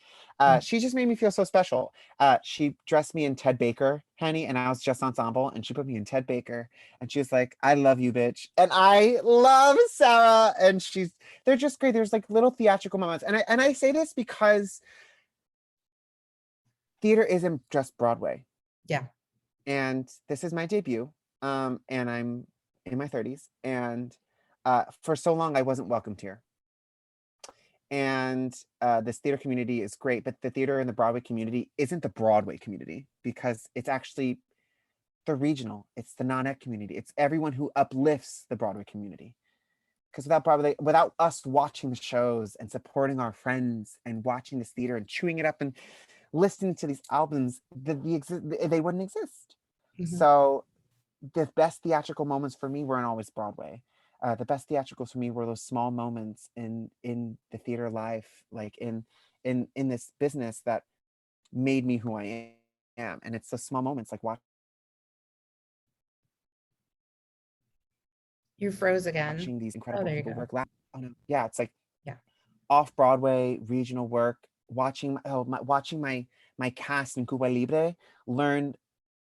S2: she just made me feel so special. She dressed me in Ted Baker, honey, and I was just ensemble, and she put me in Ted Baker, and she was like, "I love you, bitch," and I love Sarah, and they're just great. There's like little theatrical moments, and I say this because theater isn't just Broadway.
S1: Yeah.
S2: And this is my debut, and I'm in my 30s, and for so long I wasn't welcomed here. And this theater community is great, but the theater and the Broadway community isn't the Broadway community, because it's actually the regional, it's the non-ec community, it's everyone who uplifts the Broadway community. Because without Broadway, without us watching the shows and supporting our friends and watching this theater and chewing it up and listening to these albums, they wouldn't exist. Mm-hmm. So the best theatrical moments for me weren't always Broadway. The best theatricals for me were those small moments in the theater life, like in this business, that made me who I am. And it's the small moments, like
S1: you froze again.
S2: Watching these incredible people work. Oh no, yeah, it's like off Broadway regional work. Watching my cast in Cuba Libre learn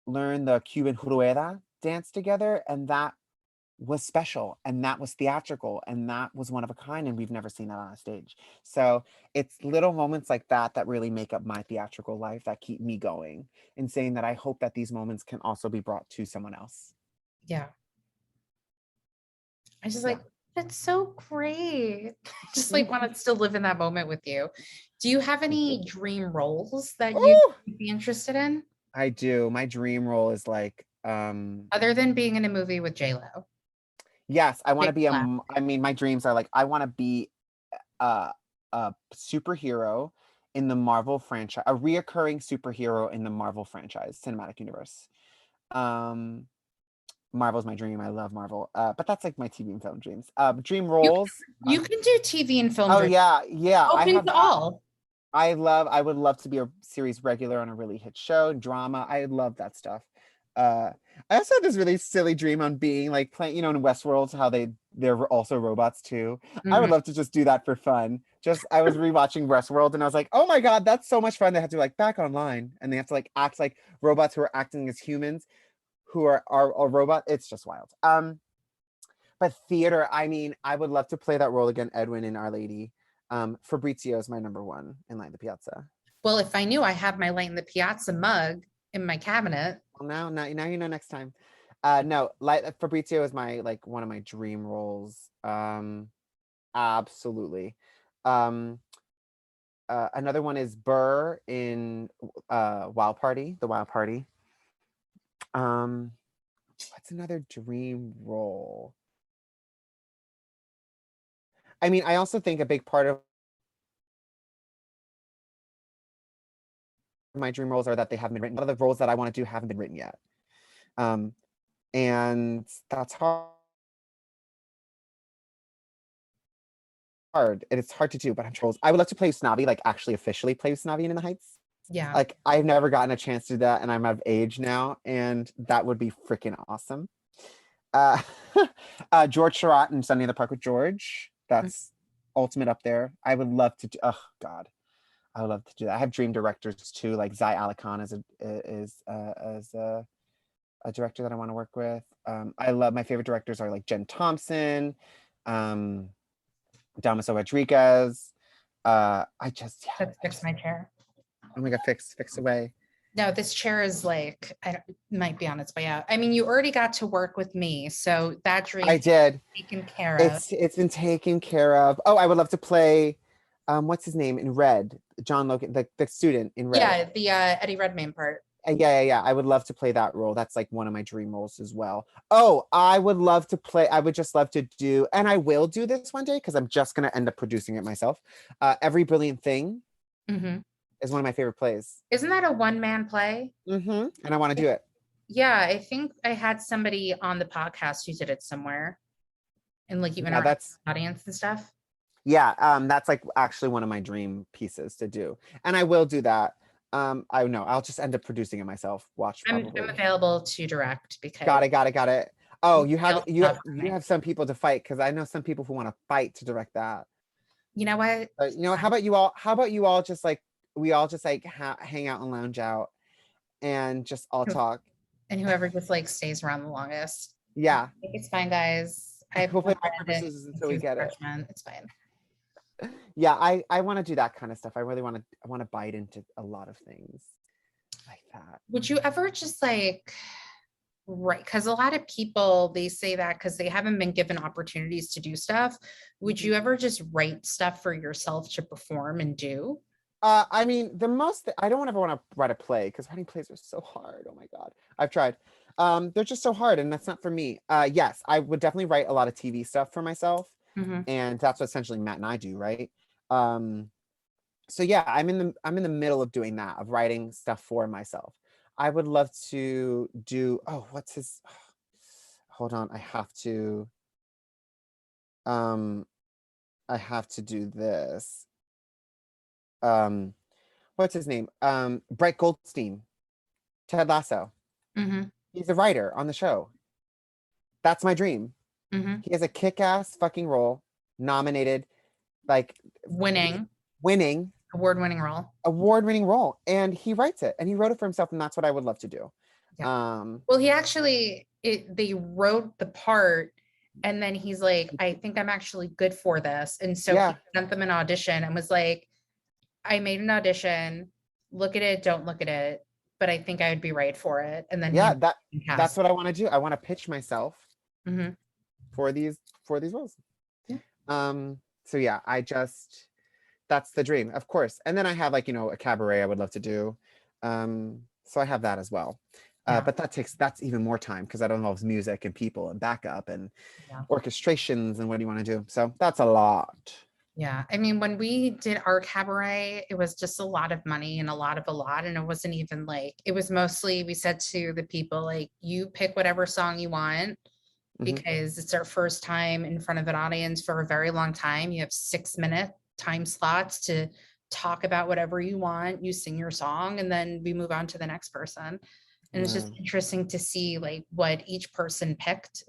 S2: the Cuban Jurueda dance together, and that was special, and that was theatrical, and that was one of a kind, and we've never seen that on a stage. So it's little moments like that that really make up my theatrical life, that keep me going, and saying that I hope that these moments can also be brought to someone else.
S1: Yeah. I just like, that's so great. Just like want to still live in that moment with you. Do you have any dream roles that you'd be interested in?
S2: I do. My dream role is like
S1: other than being in a movie with J-Lo.
S2: Yes, I want to be my dreams are like, I want to be a superhero in the Marvel franchise, a reoccurring superhero in the Marvel franchise cinematic universe. Marvel's my dream. I love Marvel. But that's like my TV and film dreams. Dream roles.
S1: You can do TV and film.
S2: Oh dreams. Yeah.
S1: Open to all.
S2: I would love to be a series regular on a really hit show, drama. I love that stuff. I also had this really silly dream on being like playing, in Westworld, how they're also robots too. Mm-hmm. I would love to just do that for fun. I was rewatching Westworld, and I was like, oh my God, that's so much fun. They have to like back online, and they have to like act like robots who are acting as humans who are robot. It's just wild. But theater, I mean, I would love to play that role again, Edwin in Our Lady. Fabrizio is my number one in Light in the Piazza.
S1: Well, if I knew, I have my Light in the Piazza mug in my cabinet.
S2: Well, now you know next time. No, Fabrizio is my one of my dream roles. Absolutely. Another one is Burr in Wild Party, The Wild Party. What's another dream role? I mean, I also think a big part of my dream roles are that they haven't been written. A lot of the roles that I want to do haven't been written yet. And that's hard. It's hard to do, but I would love to play Usnavi, like actually officially play Usnavi in the Heights.
S1: Yeah.
S2: Like I've never gotten a chance to do that, and I'm of age now, and that would be freaking awesome. George Surratt in Sunday in the Park with George. That's ultimate up there. I would love to do, oh God. I would love to do that. I have dream directors too, like Zai Alakan is a director that I want to work with. I love, my favorite directors are like Jen Thompson, Damaso Rodriguez.
S1: Fix my chair.
S2: Oh my God, fix away.
S1: No, this chair is like, might be on its way out. I mean, you already got to work with me, so that dream
S2: I did.
S1: taken care of.
S2: It's been taken care of. Oh, I would love to play what's his name in Red? John Logan, the student in Red.
S1: Yeah, the Eddie Redmayne part.
S2: Yeah. I would love to play that role. That's like one of my dream roles as well. Oh, I would love to play. I would just love to do, and I will do this one day because I'm just gonna end up producing it myself. Every Brilliant Thing is one of my favorite plays.
S1: Isn't that a one-man play?
S2: And I want to do it.
S1: Yeah, I think I had somebody on the podcast who did it somewhere, and like you interact with the audience and stuff.
S2: Yeah, that's like actually one of my dream pieces to do, and I will do that. I know I'll just end up producing it myself. Watch,
S1: I'm available to direct because
S2: got it. Oh, you have some people to fight because I know some people who want to fight to direct that.
S1: You know what?
S2: How about you all just like we all just like hang out and lounge out and just all talk.
S1: And whoever just like stays around the longest.
S2: Yeah.
S1: It's fine, guys.
S2: We'll play rock, paper, scissors until we get it.
S1: It's fine.
S2: Yeah, I want to do that kind of stuff. I really want to bite into a lot of things like that.
S1: Would you ever just like right? Because a lot of people, they say that because they haven't been given opportunities to do stuff. Would you ever just write stuff for yourself to perform and do?
S2: I mean, I don't ever want to write a play because writing plays are so hard. Oh my God. I've tried. They're just so hard and that's not for me. Yes, I would definitely write a lot of TV stuff for myself. And that's what essentially Matt and I do, right? So yeah, I'm in the middle of doing that, of writing stuff for myself. I would love to do, hold on, I have to do this. What's his name? Brett Goldstein, Ted Lasso. He's a writer on the show. That's my dream. He has a kick-ass fucking role, nominated, like
S1: winning award-winning
S2: role, and he writes it, and he wrote it for himself, and that's what I would love to do.
S1: Well, he actually they wrote the part, and then he's like, I think I'm actually good for this, and so he sent them an audition and was like, I made an audition, look at it, don't look at it, but I think I would be right for it. And then
S2: that's what I want to do. I want to pitch myself for these roles. So yeah, that's the dream, of course. And then I have like, a cabaret I would love to do. So I have that as well. But that's even more time because that involves music and people and backup and orchestrations and what do you want to do? So that's a lot.
S1: Yeah. I mean, when we did our cabaret, it was just a lot of money and a lot. And it wasn't even like, it was mostly, we said to the people, like, you pick whatever song you want because it's our first time in front of an audience for a very long time. You have 6-minute time slots to talk about whatever you want. You sing your song and then we move on to the next person. And it's just interesting to see like what each person picked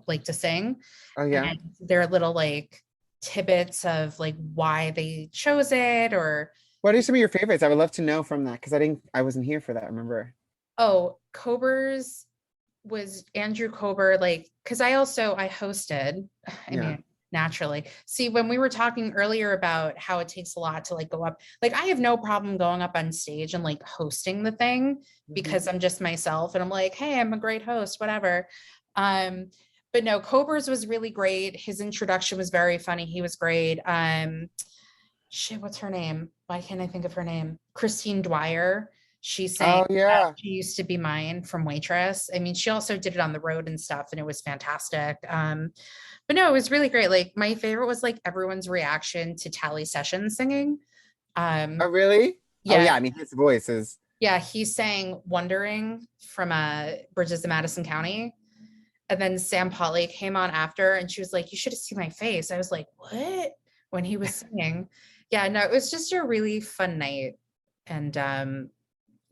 S1: like to sing.
S2: Oh yeah.
S1: And their little like tidbits of like why they chose it, or
S2: what are some of your favorites? I would love to know from that because I wasn't here for that, remember?
S1: Oh, Kober's was Andrew Kober, like, because I hosted. I mean, naturally. See, when we were talking earlier about how it takes a lot to like go up, like I have no problem going up on stage and like hosting the thing because I'm just myself and I'm like, hey, I'm a great host, whatever. But no, Kober's was really great. His introduction was very funny. He was great. What's her name? Why can't I think of her name? Christine Dwyer. She sang She Used to Be Mine from Waitress. I mean, she also did it on the road and stuff, and it was fantastic. But no, it was really great. Like my favorite was like everyone's reaction to Tally Sessions singing.
S2: Oh, really?
S1: Yeah.
S2: Oh, yeah. I mean, his voice is.
S1: Yeah, he sang Wondering from Bridges of Madison County. And then Sam Polly came on after and she was like, you should have seen my face. I was like, what? When he was singing. Yeah, no, it was just a really fun night. And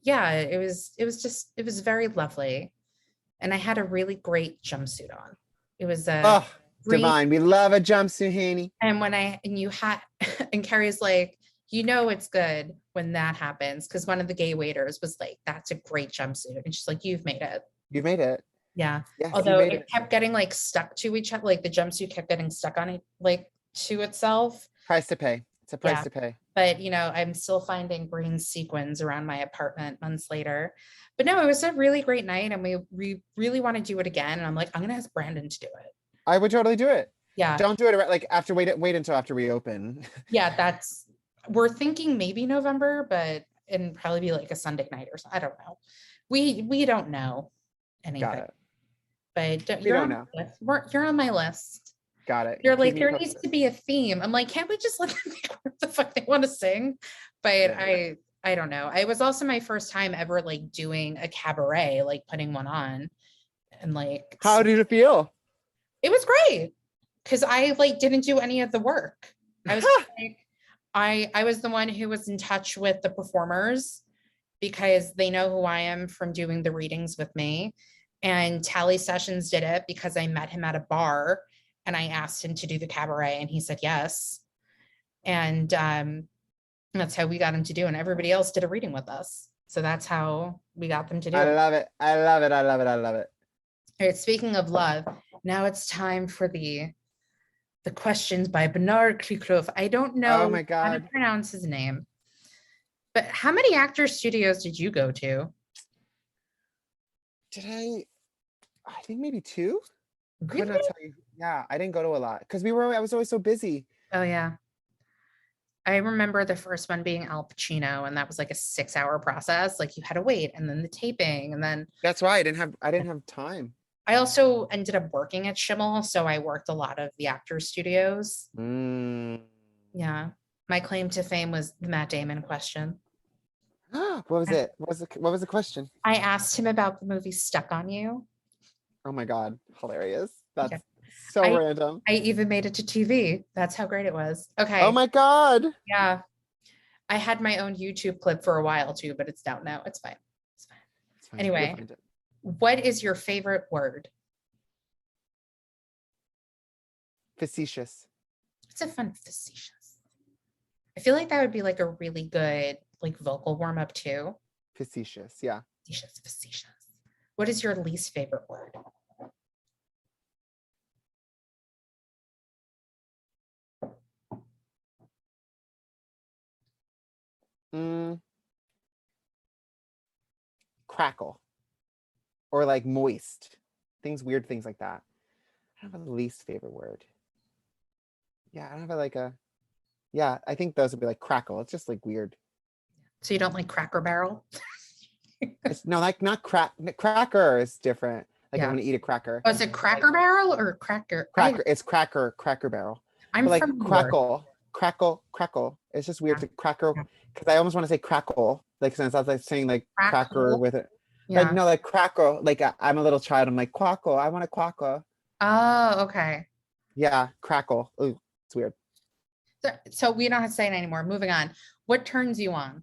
S1: it was very lovely. And I had a really great jumpsuit on. It was
S2: divine. We love a jumpsuit, Haney.
S1: And and Carrie's like, it's good when that happens. Cause one of the gay waiters was like, that's a great jumpsuit. And she's like, you've made it.
S2: You've made it.
S1: Yeah. Yes, although it kept getting like stuck to each other, like the jumpsuit kept getting stuck on it, like to itself.
S2: Price to pay. It's a price to pay.
S1: But I'm still finding green sequins around my apartment months later. But no, it was a really great night, and we really want to do it again. And I'm like, I'm gonna ask Brandon to do it.
S2: I would totally do it.
S1: Yeah.
S2: Don't do it like after wait until after we open.
S1: Yeah, that's we're thinking maybe November, but it'd probably be like a Sunday night or something. I don't know. We don't know anything.
S2: Got it.
S1: But
S2: We don't know.
S1: You're on my list.
S2: Got it.
S1: You're
S2: Keep
S1: like,
S2: me
S1: there
S2: posted.
S1: needs to be a theme. I'm like, can't we just let them pick what the fuck they want to sing? But
S2: Yeah.
S1: I don't know. It was also my first time ever like doing a cabaret, like putting one on. And like,
S2: How did it feel?
S1: it was great. Cause I like didn't do any of the work. I was like, I was the one who was in touch with the performers because they know who I am from doing the readings with me. And Tally Sessions did it because I met him at a bar and I asked him to do the cabaret and he said yes. And that's how we got him to do it. And everybody else did a reading with us. So that's how we got them to do
S2: I
S1: it.
S2: love it. I love it. I love it. I love it.
S1: All right, speaking of love, now it's time for the questions by Bernard Kriklov. I don't know
S2: Oh my
S1: how to
S2: God.
S1: pronounce his name. But how many actor studios did you go to?
S2: Did I think maybe 2.
S1: Really?
S2: Couldn't tell you. Yeah, I didn't go to a lot because I was always so busy.
S1: Oh yeah. I remember the first one being Al Pacino, and that was like a 6-hour process. Like you had to wait, and then the taping, and then
S2: That's why I didn't have time.
S1: I also ended up working at Schimmel, so I worked a lot of the actor studios. Yeah. My claim to fame was the Matt Damon question.
S2: What was it? What was the question?
S1: I asked him about the movie Stuck on You.
S2: Oh my God, hilarious. That's
S1: Yeah.
S2: so
S1: I,
S2: random.
S1: I even made it to TV. That's how great it was. Okay.
S2: Oh my God.
S1: Yeah. I had my own YouTube clip for a while too, but it's down now. It's fine. It's fine.
S2: It's fine.
S1: Anyway,
S2: You'll find it.
S1: what is your favorite word?
S2: Facetious.
S1: It's a fun facetious. I feel like that would be like a really good like vocal warm up too.
S2: Facetious. Yeah.
S1: Facetious, facetious. What is your least favorite word?
S2: Crackle. Or like moist. Weird things like that. I don't have a least favorite word. Yeah, I don't have like a. Yeah, I think those would be like crackle. It's just like weird.
S1: So you don't like Cracker Barrel?
S2: No, like not cracker is different. Like
S1: Yeah.
S2: I'm gonna eat a cracker.
S1: Oh, is it Cracker Barrel or Cracker?
S2: It's cracker barrel.
S1: I'm
S2: But like
S1: from New York.
S2: crackle. It's just weird
S1: Yeah.
S2: to cracker
S1: Yeah.
S2: because I almost want to say crackle. Like since I was like saying like cracker
S1: Crackle.
S2: with it. Like
S1: Yeah.
S2: no, like crackle. Like I'm a little child. I'm like quackle. I want a quackle.
S1: Oh, okay.
S2: Yeah, crackle. Ooh, it's weird.
S1: So we don't have to say it anymore. Moving on. What turns you on?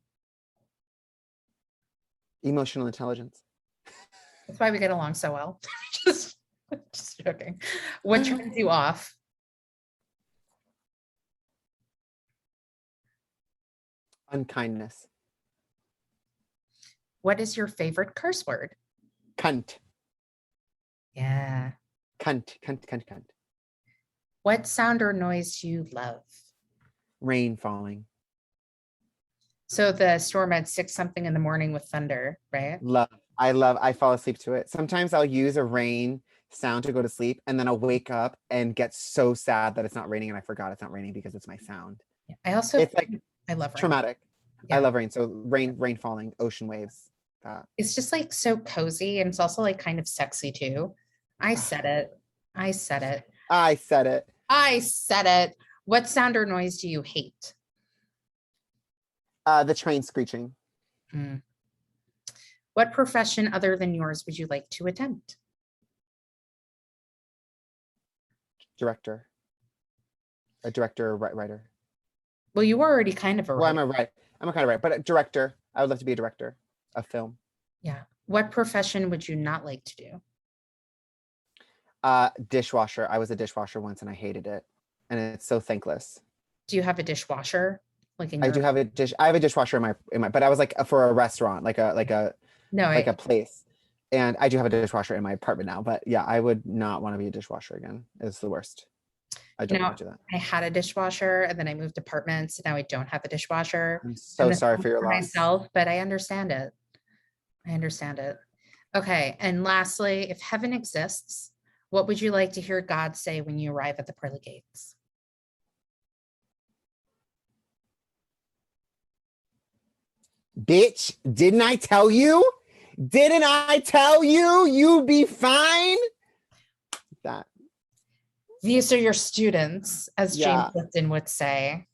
S2: Emotional intelligence.
S1: That's why we get along so well. just, just joking. What turns you off?
S2: Unkindness.
S1: What is your favorite curse word?
S2: Cunt.
S1: Yeah.
S2: Cunt.
S1: What sound or noise do you love?
S2: Rain falling.
S1: So the storm at 6 something in the morning with thunder, right?
S2: I fall asleep to it. Sometimes I'll use a rain sound to go to sleep and then I'll wake up and get so sad that it's not raining and I forgot it's not raining because it's my sound. It's like
S1: I love rain.
S2: traumatic.
S1: Yeah.
S2: I love rain. So rain falling, ocean waves.
S1: It's just like so cozy and it's also like kind of sexy too. I said it.
S2: I said it.
S1: What sound or noise do you hate?
S2: The train screeching.
S1: What profession other than yours would you like to attempt?
S2: Director. A director, or writer.
S1: Well, you were already kind of a writer.
S2: I'm a kind of writer, but a director. I would love to be a director of film.
S1: Yeah. What profession would you not like to do?
S2: Dishwasher. I was a dishwasher once and I hated it. And it's so thankless.
S1: Do you have a dishwasher?
S2: I do have I have a dishwasher in my but I was like for a restaurant, like a place. And I do have a dishwasher in my apartment now, but yeah, I would not want to be a dishwasher again. It's the worst. I don't want to do that.
S1: I had a dishwasher and then I moved apartments. Now I don't have a dishwasher.
S2: I'm so sorry for your loss.
S1: Myself, but I understand it. Okay. And lastly, if heaven exists, what would you like to hear God say when you arrive at the pearly gates?
S2: Bitch, didn't I tell you? Didn't I tell you you'd be fine? That.
S1: These are your students, as James
S2: Yeah,
S1: Lipton would say.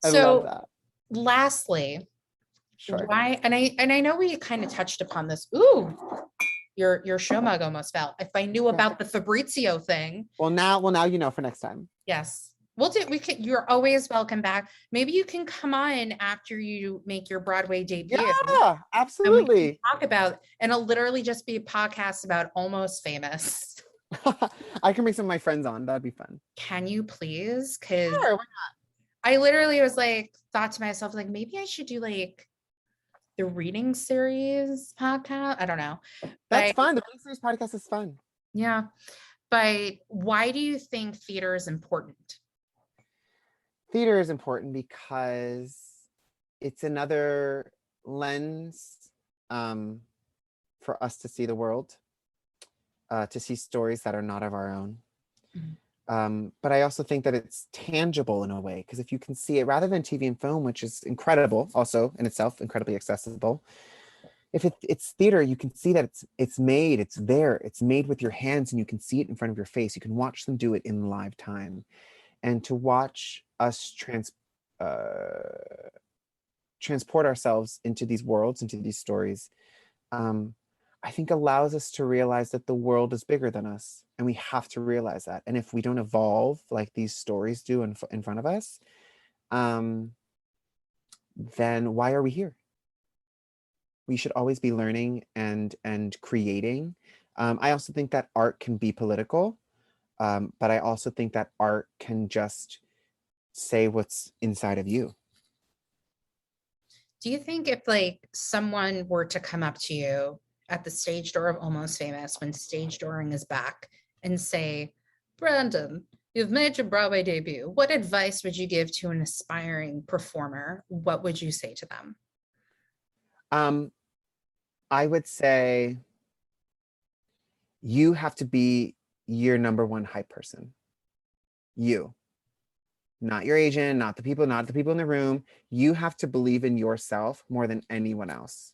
S2: I love
S1: So
S2: that.
S1: lastly,
S2: Sure.
S1: why, and I know we kind of touched upon this. Ooh, your show mug almost fell. If I knew about the Fabrizio thing.
S2: Well, now you know for next time.
S1: Yes. You're always welcome back. Maybe you can come on after you make your Broadway debut.
S2: Yeah,
S1: And we can
S2: absolutely.
S1: talk about, and it'll literally just be a podcast about Almost Famous.
S2: I can bring some of my friends on. That'd be fun.
S1: Can you please? Because
S2: Sure.
S1: I literally was like, thought to myself, like, maybe I should do like the reading series podcast. I don't know.
S2: That's
S1: But
S2: fun. The Reading Series podcast is fun.
S1: yeah. But why do you think theater is important?
S2: Theater is important because it's another lens for us to see the world, to see stories that are not of our own. But I also think that it's tangible in a way, because if you can see it rather than TV and film, which is incredible, also in itself, incredibly accessible. If it's theater, you can see that it's made, it's there, it's made with your hands, and you can see it in front of your face. You can watch them do it in live time, and to watch us transport ourselves into these worlds, into these stories, I think allows us to realize that the world is bigger than us, and we have to realize that. And if we don't evolve like these stories do in front of us, then why are we here? We should always be learning and creating. I also think that art can be political, but I also think that art can just say what's inside of you.
S1: Do you think if like someone were to come up to you at the stage door of Almost Famous when stage dooring is back and say, Brandon, you've made your Broadway debut. What advice would you give to an aspiring performer? What would you say to them?
S2: I would say you have to be your number one hype person. You, not your agent, not the people in the room. You have to believe in yourself more than anyone else.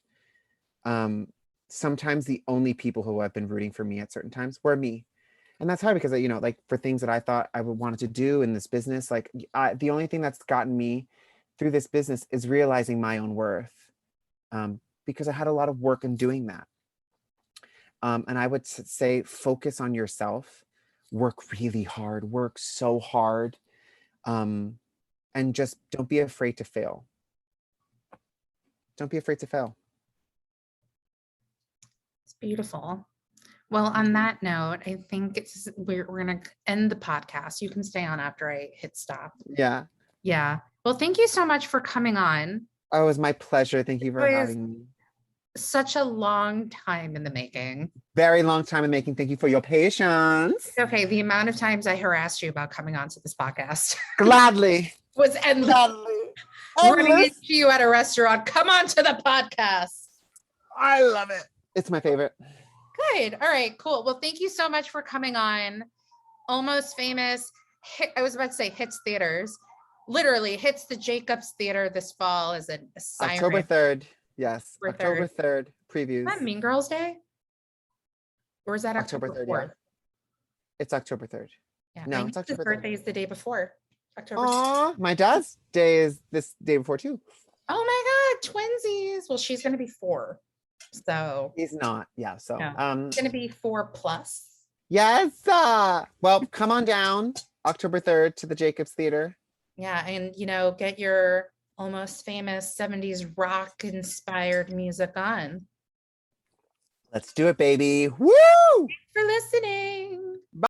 S2: Sometimes the only people who have been rooting for me at certain times were me. And that's hard because, like for things that I thought I would wanted to do in this business, like the only thing that's gotten me through this business is realizing my own worth, because I had a lot of work in doing that. And I would say, focus on yourself, work really hard, work so hard, and just don't be afraid to fail. Don't be afraid to fail.
S1: It's beautiful. Well, on that note, I think we're going to end the podcast. You can stay on after I hit stop.
S2: Yeah.
S1: Yeah. Well, thank you so much for coming on.
S2: Oh, it was my pleasure. Thank you for having me.
S1: Such a long time in the making.
S2: Very long time in making. Thank you for your patience.
S1: Okay, the amount of times I harassed you about coming onto this podcast.
S2: Gladly.
S1: Was endless.
S2: Gladly.
S1: Running into you at a restaurant. Come on to the podcast.
S2: I love it. It's my favorite.
S1: Good. All right, cool. Well, thank you so much for coming on. Almost Famous. I was about to say hits theaters. Literally hits the Jacobs Theater this fall as a siren.
S2: October 3rd. Yes. October 3rd. Previews.
S1: Is that Mean Girls Day? Or is that October 3rd? 4th?
S2: Yeah. It's October 3rd.
S1: Yeah.
S2: No, it's October 3rd. His
S1: birthday is the day before. October
S2: 6th. My dad's day is this day before too.
S1: Oh my God, twinsies. Well, she's going to be 4. So
S2: he's not. Yeah. So
S1: it's going to be 4+.
S2: Yes. Well, come on down October 3rd to the Jacobs Theater. Yeah.
S1: And, get your Almost Famous 70s rock inspired music on.
S2: Let's do it, baby. Woo!
S1: Thanks for listening.